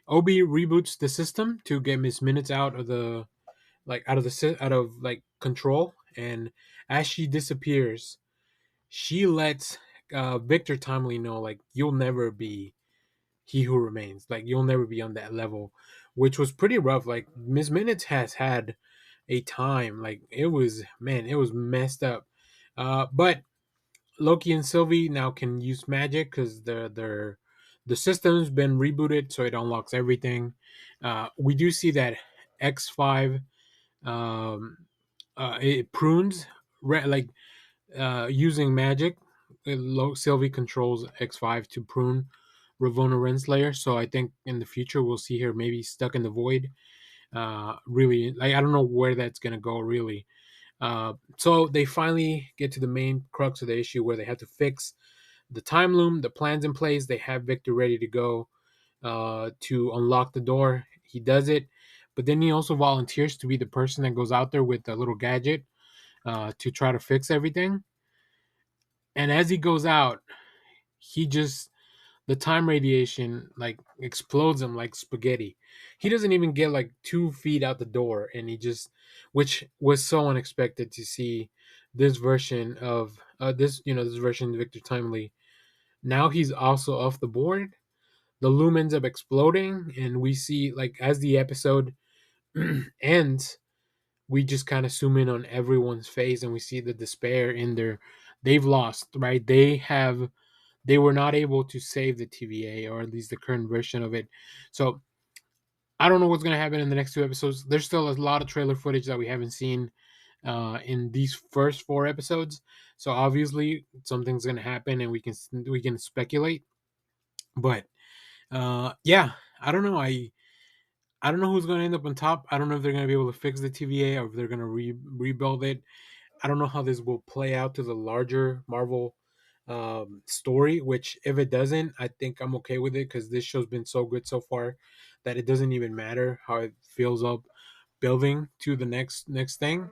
Obi reboots the system to get Miss Minutes out of the out of like control, and as she disappears, she lets Victor Timely know like you'll never be he who remains, like you'll never be on that level, which was pretty rough. Like Miss Minutes has had a time, like it was messed up. But Loki and Sylvie now can use magic because the system's been rebooted, so it unlocks everything. We do see that X5 um, it prunes like using magic. Sylvie controls X5 to prune Ravonna Renslayer, so I think in the future we'll see her maybe stuck in the void. Really, like I don't know where that's gonna go really. So they finally get to the main crux of the issue where they have to fix the time loom. The plan's in place. They have Victor ready to go to unlock the door. He does it, but then he also volunteers to be the person that goes out there with the little gadget to try to fix everything. And as he goes out, he just the time radiation like explodes him like spaghetti. He doesn't even get like 2 feet out the door, and he just, which was so unexpected to see this version of this version of Victor Timely. Now he's also off the board. The loom ends up exploding, and we see like as the episode ends, we just kind of zoom in on everyone's face, and we see the despair in their. They've lost, right? They were not able to save the TVA, or at least the current version of it. So I don't know what's going to happen in the next 2 episodes. There's still a lot of trailer footage that we haven't seen in these first 4 episodes. So obviously something's going to happen, and we can speculate. But yeah, I don't know. I don't know who's going to end up on top. I don't know if they're going to be able to fix the TVA, or if they're going to rebuild it. I don't know how this will play out to the larger Marvel story. Which, if it doesn't, I think I'm okay with it, because this show's been so good so far that it doesn't even matter how it feels up building to the next thing.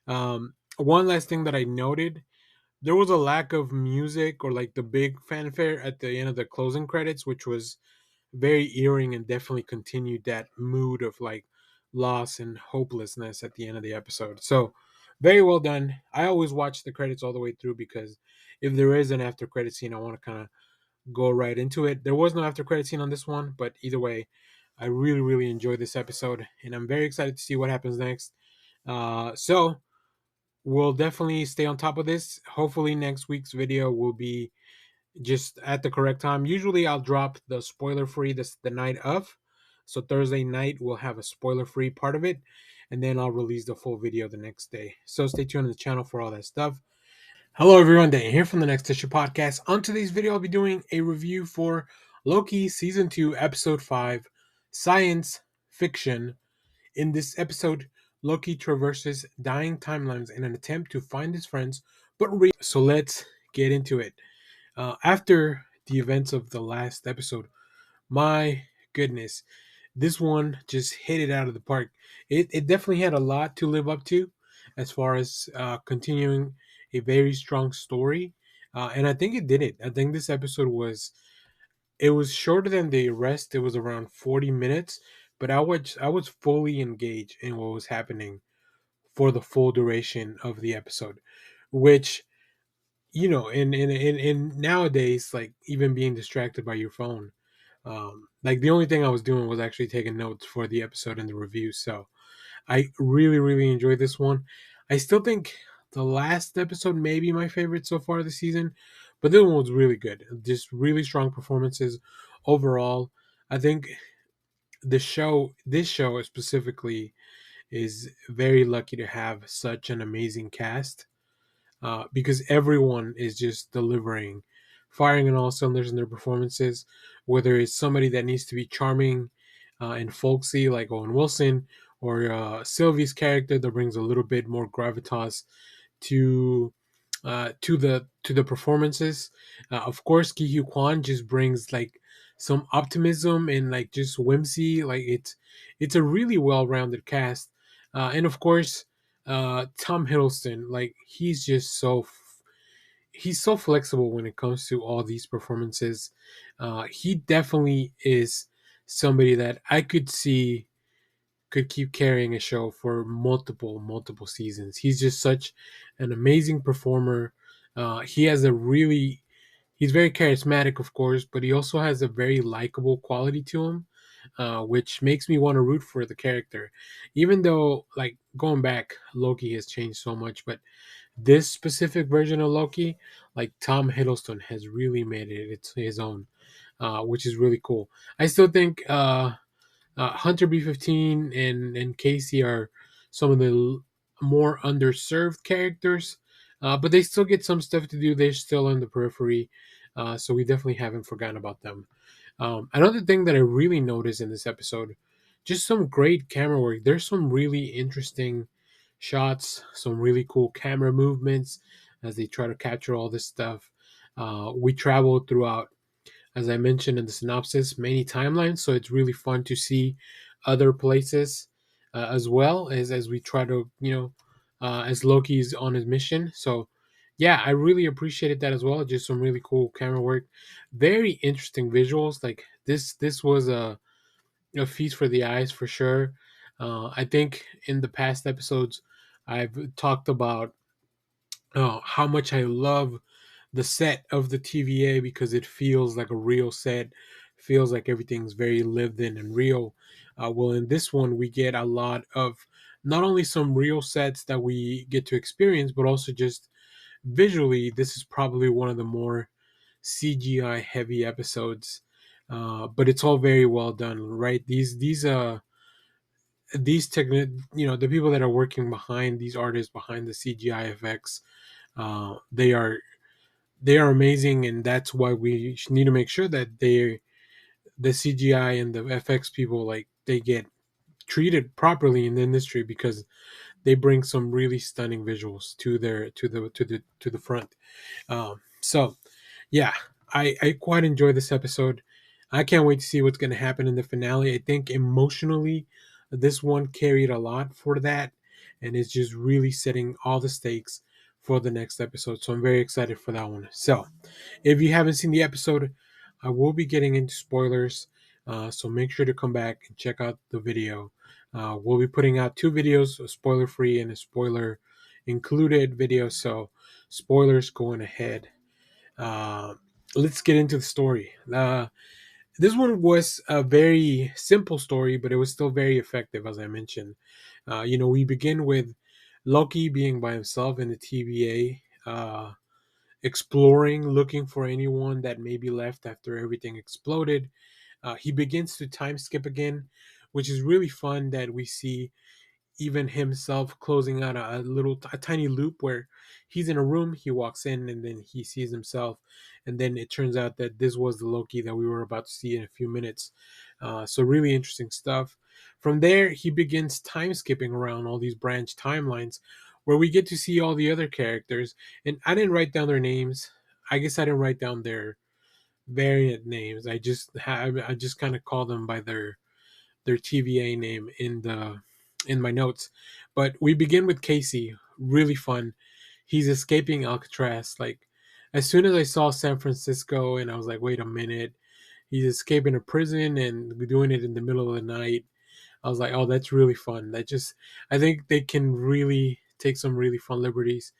One last thing that I noted: there was a lack of music or like the big fanfare at the end of the closing credits, which was very eerie and definitely continued that mood of like loss and hopelessness at the end of the episode. So very well done. I always watch the credits all the way through, because if there is an after credit scene, I want to kind of go right into it. There was no after credit scene on this one, but either way, I really, really enjoyed this episode, and I'm very excited to see what happens next. So we'll definitely stay on top of this. Hopefully next week's video will be just at the correct time. Usually I'll drop the spoiler free the night of, So Thursday night we'll have a spoiler-free part of it, and then I'll release the full video the next day. So stay tuned on the channel for all that stuff. Hello everyone, Dan here from the Next Issue Podcast. On today's video, I'll be doing a review for Loki Season 2, Episode 5, Science Fiction. In this episode, Loki traverses dying timelines in an attempt to find his friends, so let's get into it. After the events of the last episode, my goodness, this one just hit it out of the park. It definitely had a lot to live up to as far as continuing a very strong story. And I think it did it. I think this episode was shorter than the rest. It was around 40 minutes, but I was fully engaged in what was happening for the full duration of the episode, which in nowadays, like even being distracted by your phone, like the only thing I was doing was actually taking notes for the episode and the review. So I really, really enjoyed this one. I still think the last episode may be my favorite so far this season, but this one was really good. Just really strong performances overall. I think this show specifically, is very lucky to have such an amazing cast, because everyone is just delivering, firing on all cylinders in their performances. Whether it's somebody that needs to be charming and folksy like Owen Wilson, or Sylvie's character that brings a little bit more gravitas to to the performances. Of course, Ki Hugh Kwan just brings like some optimism and like just whimsy. Like it's a really well-rounded cast, and of course, Tom Hiddleston. Like he's so flexible when it comes to all these performances. He definitely is somebody that I could see could keep carrying a show for multiple seasons. He's just such an amazing performer. He has a really He's very charismatic, of course, but he also has a very likable quality to him, which makes me want to root for the character. Even though, like going back, Loki has changed so much, but this specific version of Loki, like Tom Hiddleston, has really made it his own, which is really cool. I still think Hunter B-15 and Casey are some of the more underserved characters, but they still get some stuff to do. They're still in the periphery, so we definitely haven't forgotten about them. Another thing that I really noticed in this episode, just some great camera work. There's some really interesting shots, some really cool camera movements as they try to capture all this stuff. We traveled throughout, as I mentioned in the synopsis, many timelines. So it's really fun to see other places, as well as we try to, as Loki's on his mission. So yeah, I really appreciated that as well. Just some really cool camera work, very interesting visuals. Like this was a feast for the eyes for sure. I think in the past episodes, I've talked about how much I love the set of the TVA, because it feels like a real set, feels like everything's very lived in and real. Well, in this one, we get a lot of not only some real sets that we get to experience, but also just visually, this is probably one of the more CGI heavy episodes. But it's all very well done, right? The people that are working behind, these artists behind the CGI effects, uh, they are they are amazing, and that's why we need to make sure that the CGI and the FX people, like, they get treated properly in the industry, because they bring some really stunning visuals to the front. So yeah, I quite enjoy this episode. I can't wait to see what's going to happen in the finale. I think emotionally, this one carried a lot for that, and it's just really setting all the stakes for the next episode. So I'm very excited for that one. So if you haven't seen the episode, I will be getting into spoilers. So make sure to come back and check out the video. We'll be putting out two videos, a spoiler free and a spoiler included video. So spoilers going ahead. Uh, let's get into the story. This one was a very simple story, but it was still very effective, as I mentioned. We begin with Loki being by himself in the TVA, exploring, looking for anyone that may be left after everything exploded. He begins to time skip again, which is really fun that we see even himself closing out a tiny loop where he's in a room, he walks in, and then he sees himself, and then it turns out that this was the Loki that we were about to see in a few minutes. So really interesting stuff. From there, he begins time skipping around all these branch timelines, where we get to see all the other characters. And I didn't write down their names. I guess I didn't write down their variant names. I just kind of call them by their TVA name in my notes. But we begin with Casey. Really fun. He's escaping Alcatraz. Like as soon as I saw San Francisco, and I was like, wait a minute, he's escaping a prison and doing it in the middle of the night. I was like, oh, that's really fun. I think they can really take some really fun liberties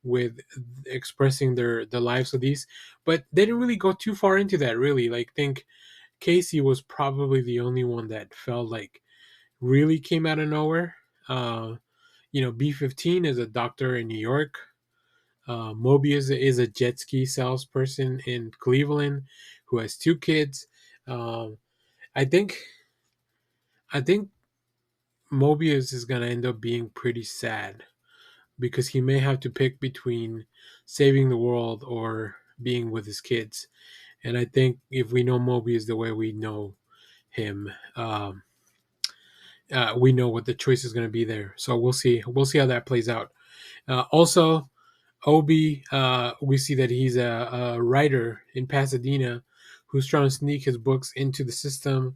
with expressing the lives of these, but they didn't really go too far into that. Really, like think Casey was probably the only one that felt like really came out of nowhere. Uh, B-15 is a doctor in New York. Mobius is a jet ski salesperson in Cleveland who has two kids. Um, I think I think Mobius is gonna end up being pretty sad because he may have to pick between saving the world or being with his kids. And I think if we know Mobius the way we know him, we know what the choice is going to be there. So we'll see. We'll see how that plays out. Also, Obi, we see that he's a writer in Pasadena who's trying to sneak his books into the system,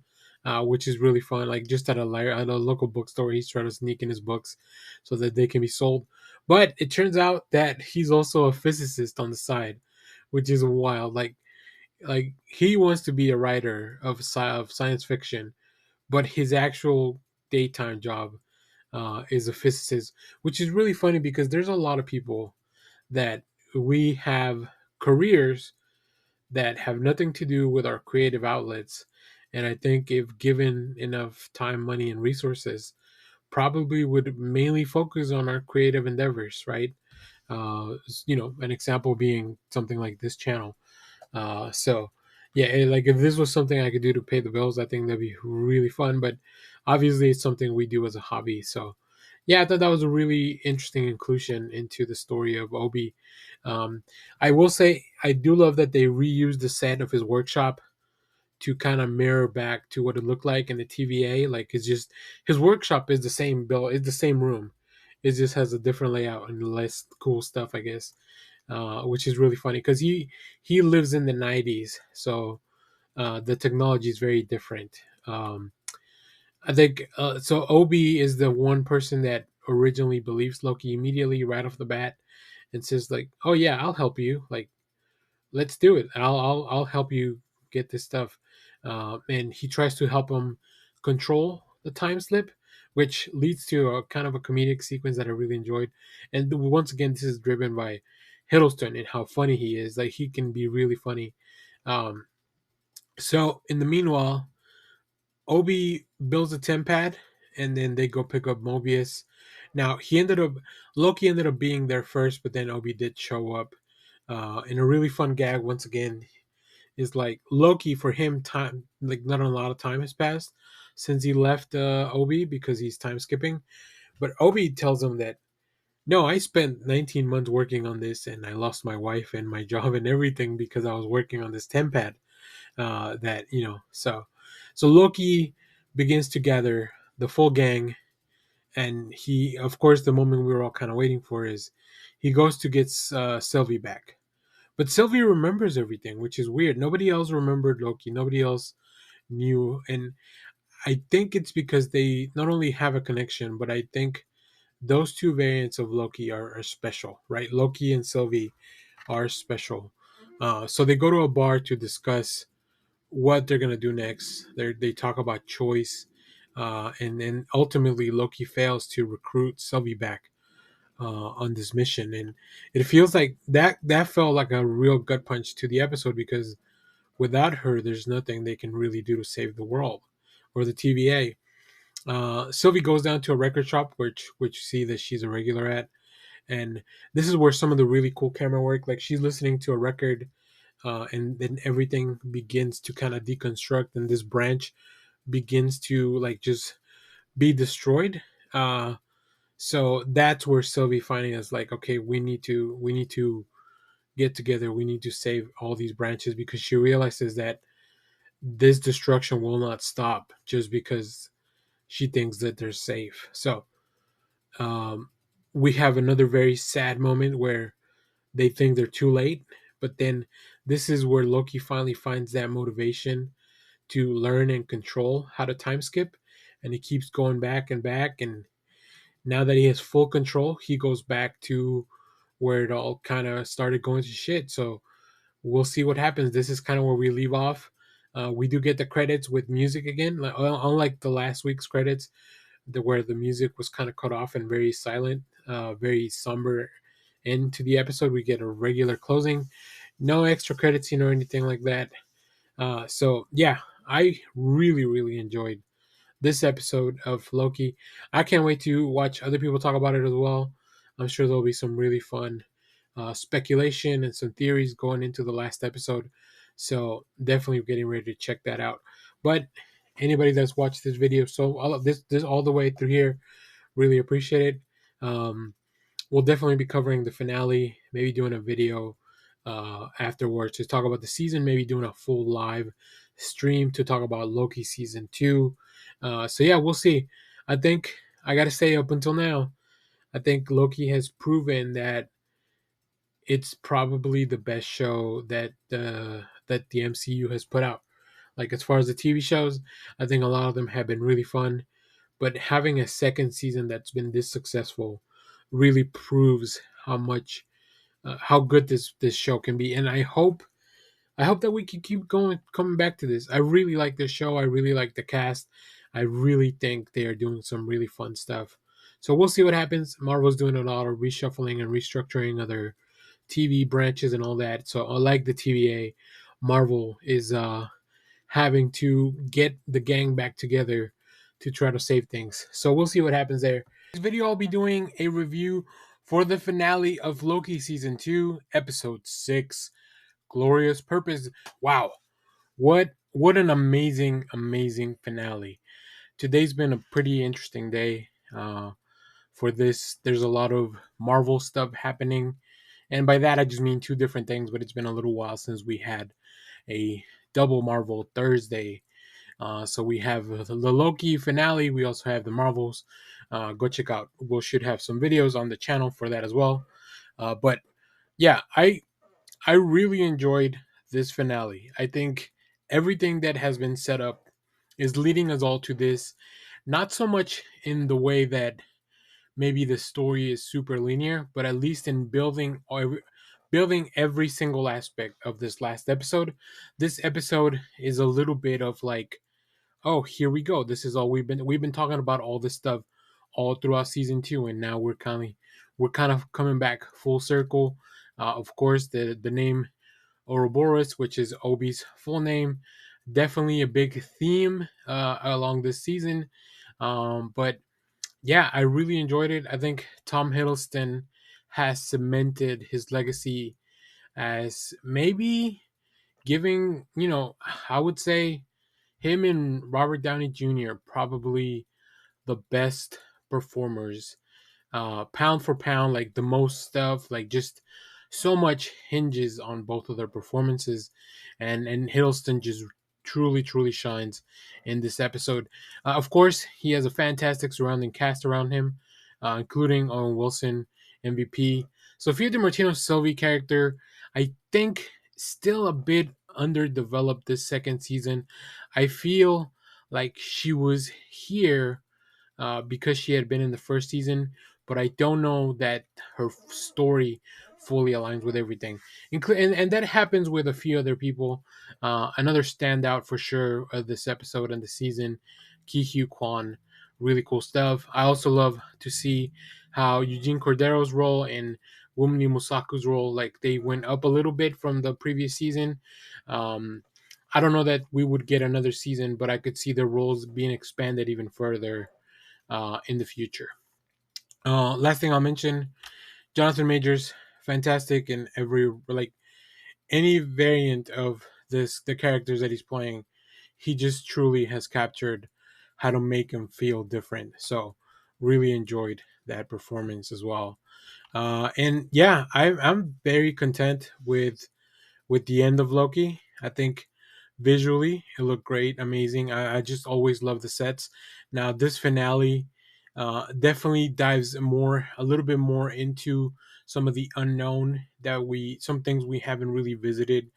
which is really fun. Like just at a local bookstore, he's trying to sneak in his books so that they can be sold. But it turns out that he's also a physicist on the side, which is wild. Like he wants to be a writer of science fiction, but his actual daytime job is a physicist, which is really funny because there's a lot of people that we have careers that have nothing to do with our creative outlets. And I think if given enough time, money, and resources, probably would mainly focus on our creative endeavors, right? An example being something like this channel. So yeah, like if this was something I could do to pay the bills, I think that'd be really fun. But obviously, it's something we do as a hobby. So yeah, I thought that was a really interesting inclusion into the story of Obi. I will say I do love that they reused the set of his workshop to kind of mirror back to what it looked like in the TVA. Like it's just his workshop is the same bill, it's the same room. It just has a different layout and less cool stuff, I guess, which is really funny because he lives in the 90s, so the technology is very different. I think so. Obi is the one person that originally believes Loki immediately right off the bat and says like, "Oh yeah, I'll help you. Like, let's do it. I'll help you get this stuff." And he tries to help him control the time slip, which leads to a kind of a comedic sequence that I really enjoyed. And once again, this is driven by Hiddleston and how funny he is. Like he can be really funny. Um, so in the meanwhile, Obi builds a tempad, and then they go pick up Mobius. Now Loki ended up being there first, but then Obi did show up. In a really fun gag, once again, is like Loki for him time like not a lot of time has passed since he left Obi because he's time skipping. But Obi tells him that no, I spent 19 months working on this and I lost my wife and my job and everything because I was working on this tempad. So Loki begins to gather the full gang, and he, of course, the moment we were all kind of waiting for is he goes to get Sylvie back. But Sylvie remembers everything, which is weird. Nobody else remembered Loki. Nobody else knew, and I think it's because they not only have a connection, but I think those two variants of Loki are special, right? Loki and Sylvie are special. So they go to a bar to discuss what they're gonna do next. They talk about choice, and then ultimately Loki fails to recruit Sylvie back on this mission, and it feels like that felt like a real gut punch to the episode because without her, there's nothing they can really do to save the world or the TVA. Sylvie goes down to a record shop, which you see that she's a regular at, and this is where some of the really cool camera work. Like she's listening to a record and then everything begins to kind of deconstruct, and this branch begins to like just be destroyed. So that's where Sylvie finding is like, okay, we need to get together. We need to save all these branches because she realizes that this destruction will not stop just because she thinks that they're safe. So um, we have another very sad moment where they think they're too late, but then this is where Loki finally finds that motivation to learn and control how to time skip, and he keeps going back and back. And now that he has full control, he goes back to where it all kind of started going to shit. So we'll see what happens. This is kind of where we leave off. We do get the credits with music again, like, unlike the last week's credits, where the music was kind of cut off and very silent, very somber end to the episode. We get a regular closing, no extra credits, or anything like that. So yeah, I really, really enjoyed this episode of Loki. I can't wait to watch other people talk about it as well. I'm sure there'll be some really fun speculation and some theories going into the last episode. So definitely getting ready to check that out. But anybody that's watched this video, so all of this all the way through here, really appreciate it. Um, we'll definitely be covering the finale, maybe doing a video afterwards to talk about the season, maybe doing a full live stream to talk about Loki season 2. So yeah, we'll see. I think I got to say, up until now, I think Loki has proven that it's probably the best show that the MCU has put out. Like as far as the TV shows, I think a lot of them have been really fun, but having a second season that's been this successful really proves how good this show can be. And I hope that we can keep going coming back to this. I really like this show. I really like the cast. I really think they are doing some really fun stuff. So we'll see what happens. Marvel's doing a lot of reshuffling and restructuring other TV branches and all that. So unlike the TVA, Marvel is having to get the gang back together to try to save things. So we'll see what happens there. This video, I'll be doing a review for the finale of Loki season 2, episode 6, Glorious Purpose. Wow, what an amazing finale. Today's been a pretty interesting day. For this, there's a lot of Marvel stuff happening, and by that I just mean two different things. But it's been a little while since we had a double Marvel Thursday. So we have the Loki finale. We also have the Marvels. Go check out. We should have some videos on the channel for that as well. But yeah, I really enjoyed this finale. I think everything that has been set up is leading us all to this. Not so much in the way that maybe the story is super linear, but at least in building every single aspect of this last episode. This episode is a little bit of like, oh, here we go. This is all we've been talking about all this stuff all throughout season 2, and now we're kind of coming back full circle. Of course, the name Ouroboros, which is Obi's full name, definitely a big theme along this season. But yeah, I really enjoyed it. I think Tom Hiddleston has cemented his legacy as maybe giving, I would say him and Robert Downey Jr. probably the best performers, pound for pound, like the most stuff, like just so much hinges on both of their performances, and Hiddleston just truly shines in this episode. Of course, he has a fantastic surrounding cast around him, including Owen Wilson, MVP. Sophia Di Martino's Sylvie character, I think, still a bit underdeveloped this second season. I feel like she was here because she had been in the first season, but I don't know that her story fully aligns with everything. And that happens with a few other people. Another standout for sure of this episode and the season, Ki Hugh Kwan. Really cool stuff. I also love to see how Eugene Cordero's role and Wumni Musaku's role, like they went up a little bit from the previous season. Um, I don't know that we would get another season, but I could see their roles being expanded even further in the future. Last thing I'll mention, Jonathan Majors, fantastic in every like any variant of the characters that he's playing, he just truly has captured how to make him feel different. So really enjoyed that performance as well. And yeah, I'm very content with the end of Loki. I think visually it looked great, amazing. I just always love the sets. Now this finale definitely dives a little bit more into some of the unknown some things we haven't really visited,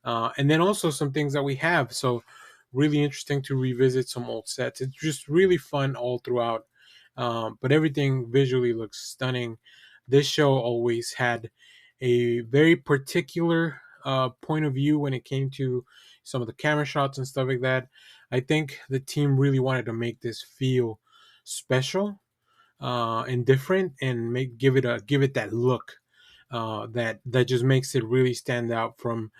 and then also some things that we have. So really interesting to revisit some old sets. It's just really fun all throughout. But everything visually looks stunning. This show always had a very particular point of view when it came to some of the camera shots and stuff like that. I think the team really wanted to make this feel special and different, and give it that look that just makes it really stand out from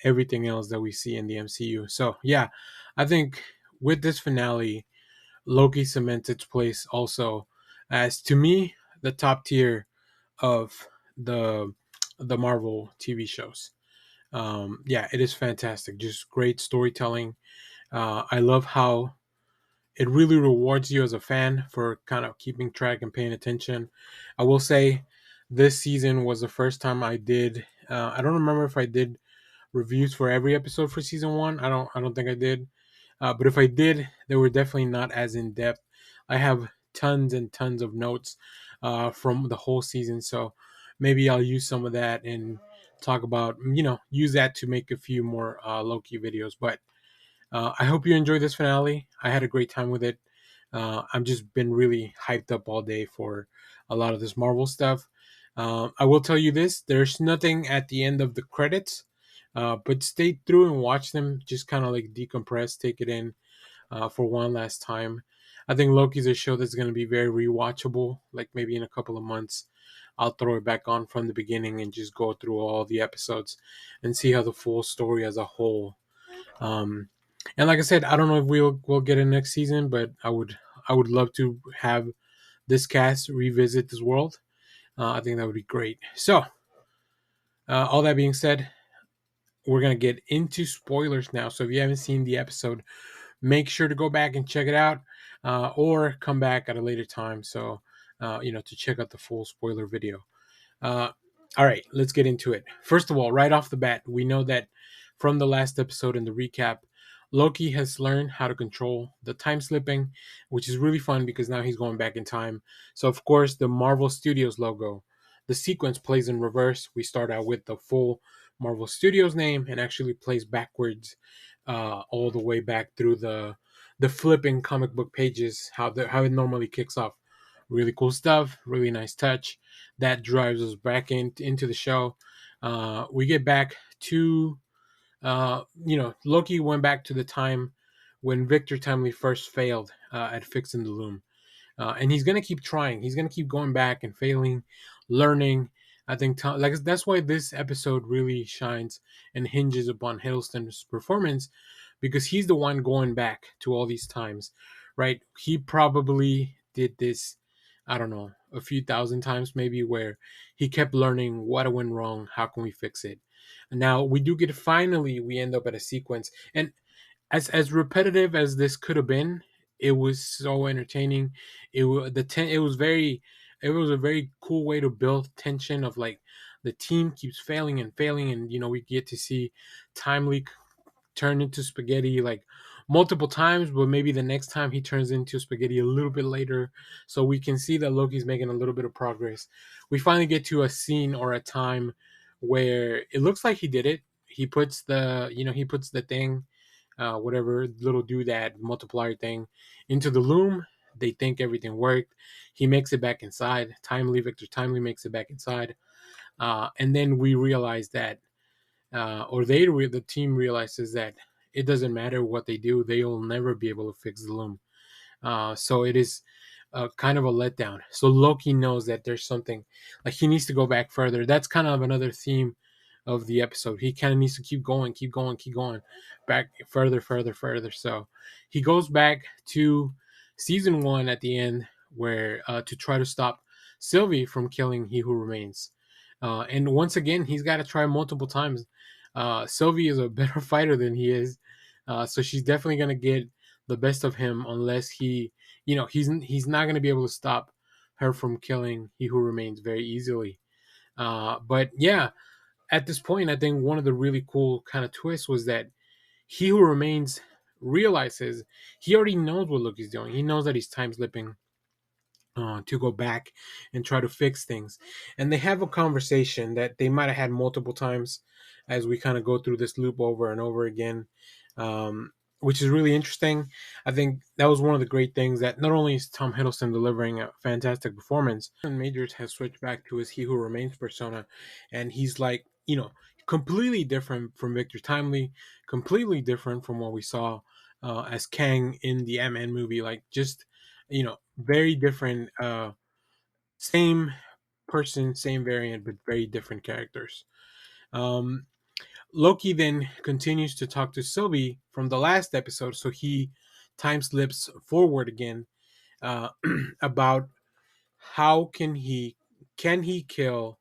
everything else that we see in the MCU. So yeah, I think with this finale, Loki cements its place also as, to me, the top tier of the the Marvel TV shows. Yeah, it is fantastic. Just great storytelling. I love how it really rewards you as a fan for kind of keeping track and paying attention. I will say this season was the first time I did. I don't remember if I did reviews for every episode for season one. I don't think I did. But if I did, they were definitely not as in depth. I have tons and tons of notes from the whole season, so maybe I'll use some of that and talk about, use that to make a few more Loki videos. But I hope you enjoyed this finale. I had a great time with it. I've just been really hyped up all day for a lot of this Marvel stuff. I will tell you this: there's nothing at the end of the credits, but stay through and watch them. Just kind of like decompress, take it in for one last time. I think Loki's a show that's going to be very rewatchable. Like maybe in a couple of months, I'll throw it back on from the beginning and just go through all the episodes and see how the full story as a whole. Um, and like I said, I don't know if we'll get it next season, but I would love to have this cast revisit this world. I think that would be great. So, all that being said, we're gonna get into spoilers now. So if you haven't seen the episode, make sure to go back and check it out, or come back at a later time. So, to check out the full spoiler video. Uh, all right, let's get into it. First of all, right off the bat, we know that from the last episode in the recap, Loki has learned how to control the time slipping, which is really fun because now he's going back in time. So, of course, the Marvel Studios logo, the sequence plays in reverse. We start out with the full Marvel Studios name and actually plays backwards, all the way back through the flipping comic book pages, how it normally kicks off. Really cool stuff, really nice touch that drives us back into the show. We get back to, Loki went back to the time when Victor Timely first failed at fixing the loom. And he's gonna keep trying. He's gonna keep going back and failing, learning. I think like that's why this episode really shines and hinges upon Hiddleston's performance, because he's the one going back to all these times, right? He probably did this, I don't know, a few thousand times maybe, where he kept learning what went wrong, how can we fix it. And now we do get, finally we end up at a sequence, and as repetitive as this could have been, it was so entertaining. It was a very cool way to build tension of like the team keeps failing and failing, and we get to see Timely turn into spaghetti like multiple times, but maybe the next time he turns into spaghetti a little bit later. So we can see that Loki's making a little bit of progress. We finally get to a scene or a time where it looks like he did it. He puts the thing, whatever little doodad multiplier thing, into the loom. They think everything worked. He makes it back inside. Victor Timely makes it back inside. And then we realize that, the team realizes that it doesn't matter what they do, they will never be able to fix the loom. So it is kind of a letdown. So Loki knows that there's something, like he needs to go back further. That's kind of another theme of the episode. He kind of needs to keep going, keep going, keep going, back further, further, further. So he goes back to season one at the end, where to try to stop Sylvie from killing He Who Remains. And once again, he's got to try multiple times. Sylvie is a better fighter than he is, so she's definitely gonna get the best of him unless he, he's not gonna be able to stop her from killing He Who Remains very easily. But yeah, at this point, I think one of the really cool kind of twists was that He Who Remains realizes he already knows what Loki's doing. He knows that he's time slipping to go back and try to fix things. And they have a conversation that they might have had multiple times as we kind of go through this loop over and over again, um, which is really interesting. I think that was one of the great things that not only is Tom Hiddleston delivering a fantastic performance, and Majors has switched back to his He Who Remains persona, and he's like, completely different from Victor Timely, completely different from what we saw as Kang in the Ant-Man movie. Like, just very different, same person, same variant, but very different characters. um Loki then continues to talk to Sylvie from the last episode, so he time slips forward again, uh about how can he kill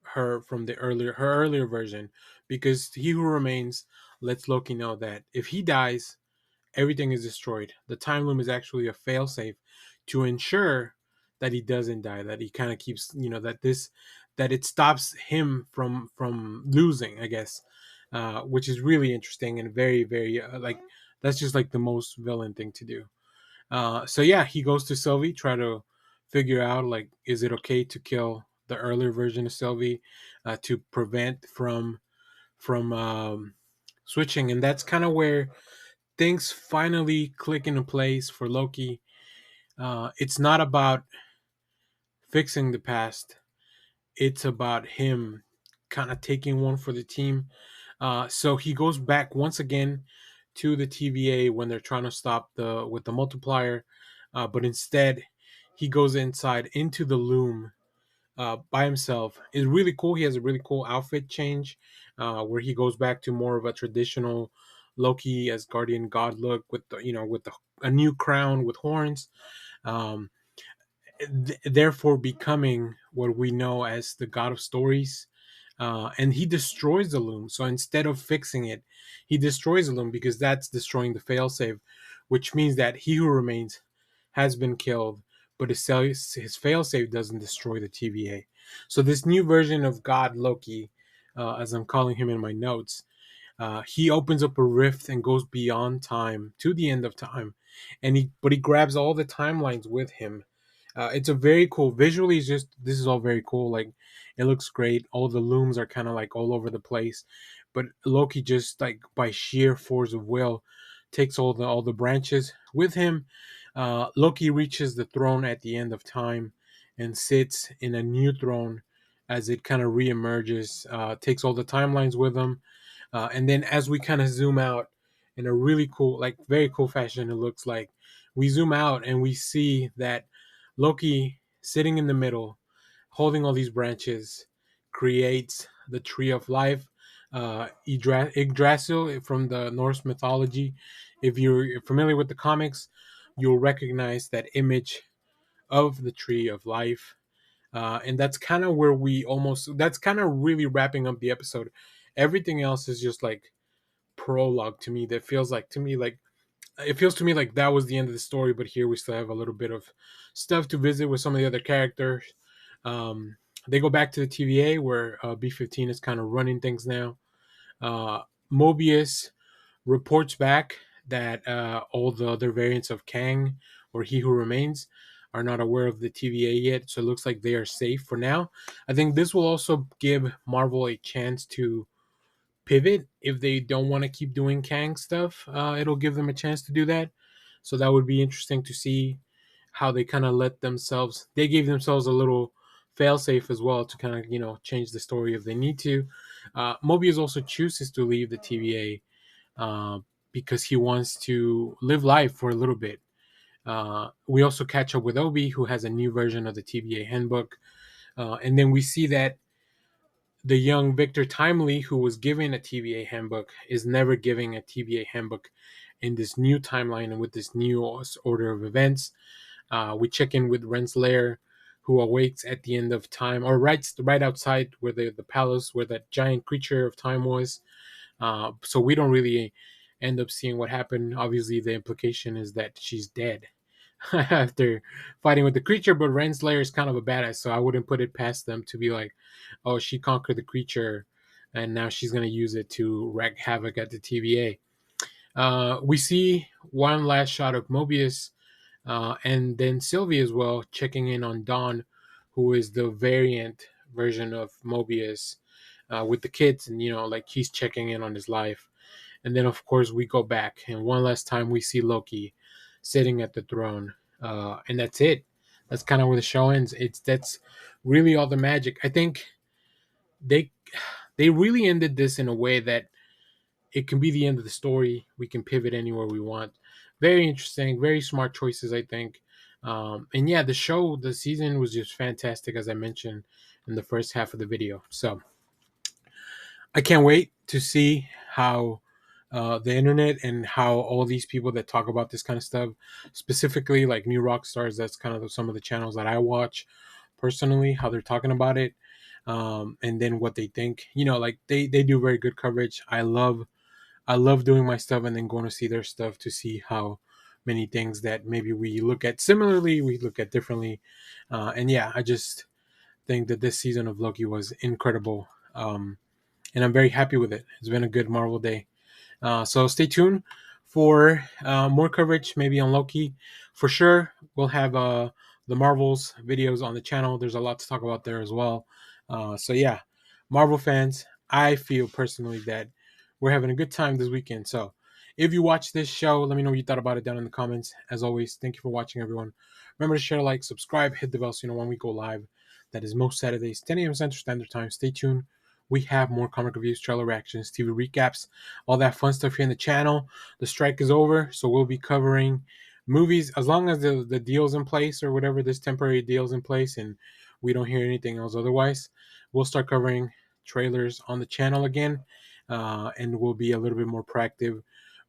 her from her earlier version, because He Who Remains lets Loki know that if he dies, everything is destroyed. The time loom is actually a failsafe to ensure that he doesn't die, that he kind of keeps, that it stops him from losing, I guess, which is really interesting and very, very, like, that's just like the most villain thing to do. So yeah, he goes to Sylvie, try to figure out, like, is it okay to kill the earlier version of Sylvie, to prevent from switching, and that's kind of where things finally click into place for Loki. It's not about fixing the past, it's about him kind of taking one for the team. So he goes back once again to the TVA when they're trying to stop the multiplier, but instead he goes inside into the loom by himself. It's really cool. He has a really cool outfit change, where he goes back to more of a traditional Loki as guardian god look with a new crown with horns. Um, Therefore becoming what we know as the god of stories. And he destroys the loom. So instead of fixing it, he destroys the loom, because that's destroying the failsafe, which means that He Who Remains has been killed, but his failsafe doesn't destroy the TVA. So this new version of God Loki, as I'm calling him in my notes, he opens up a rift and goes beyond time to the end of time, and he grabs all the timelines with him. It's a very cool visually. It's just this is all very cool. Like, it looks great. All the looms are kind of like all over the place, but Loki just, like, by sheer force of will takes all the branches with him. Loki reaches the throne at the end of time and sits in a new throne as it kind of reemerges. Takes all the timelines with him, and then as we kind of zoom out in a really cool, like very cool fashion, it looks like we zoom out and we see that Loki sitting in the middle, holding all these branches, creates the tree of life. Yggdrasil from the Norse mythology. If you're familiar with the comics, you'll recognize that image of the tree of life. And that's kind of where that's kind of really wrapping up the episode. Everything else is just like prologue to me. That feels like to me like it feels to me like that was the end of the story, but here we still have a little bit of stuff to visit with some of the other characters. Um, they go back to the TVA where B-15 is kind of running things now. Mobius reports back that all the other variants of Kang or He Who Remains are not aware of the TVA yet, so it looks like they are safe for now. I think this will also give Marvel a chance to pivot if they don't want to keep doing Kang stuff. It'll give them a chance to do that. So that would be interesting to see how they kind of they gave themselves a little failsafe as well to kind of, change the story if they need to. Mobius also chooses to leave the TVA, because he wants to live life for a little bit. We also catch up with Obi, who has a new version of the TVA handbook. And then we see that the young Victor Timely, who was given a TVA handbook, is never giving a TVA handbook in this new timeline and with this new order of events. We check in with Renslayer, who awakes at the end of time, or right outside where the palace where that giant creature of time was. So we don't really end up seeing what happened. Obviously, the implication is that she's dead after fighting with the creature. But Renslayer is kind of a badass, so I wouldn't put it past them to be like, oh, she conquered the creature, and now she's gonna use it to wreak havoc at the TVA. We see one last shot of Mobius, and then Sylvie as well, checking in on Dawn, who is the variant version of Mobius, with the kids, and like he's checking in on his life. And then of course we go back, and one last time we see Loki sitting at the throne, and that's it. That's kind of where the show ends. That's really all the magic. I think they they really ended this in a way that it can be the end of the story. We can pivot anywhere we want. Very interesting, very smart choices, I think. And yeah, the season was just fantastic, as I mentioned in the first half of the video. So I can't wait to see how the internet and how all these people that talk about this kind of stuff, specifically like New Rock Stars, that's kind of some of the channels that I watch personally, how they're talking about it, and then what they think. Like they do very good coverage. I love doing my stuff and then going to see their stuff to see how many things that maybe we look at similarly, we look at differently. And yeah, I just think that this season of Loki was incredible. And I'm very happy with it. It's been a good Marvel day. So stay tuned for more coverage, maybe on Loki. For sure, we'll have the Marvels videos on the channel. There's a lot to talk about there as well. So yeah, Marvel fans, I feel personally that we're having a good time this weekend. So if you watch this show, let me know what you thought about it down in the comments. As always, thank you for watching, everyone. Remember to share, like, subscribe, hit the bell so you know when we go live. That is most Saturdays, 10 a.m. Central Standard Time. Stay tuned. We have more comic reviews, trailer reactions, TV recaps, all that fun stuff here in the channel. The strike is over, so we'll be covering movies as long as the deal's in place, or whatever, this temporary deal's in place, and we don't hear anything else otherwise. We'll start covering trailers on the channel again, and we'll be a little bit more proactive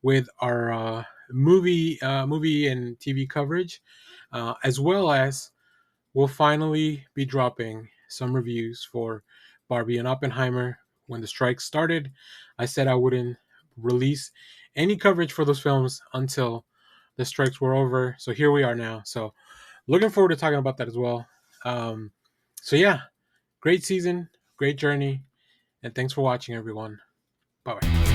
with our movie and TV coverage, as well as we'll finally be dropping some reviews for Barbie and Oppenheimer. When the strike started, I said I wouldn't release any coverage for those films until the strikes were over. So here we are now. So looking forward to talking about that as well. Um, so yeah, great season, great journey, and thanks for watching, everyone. Bye bye.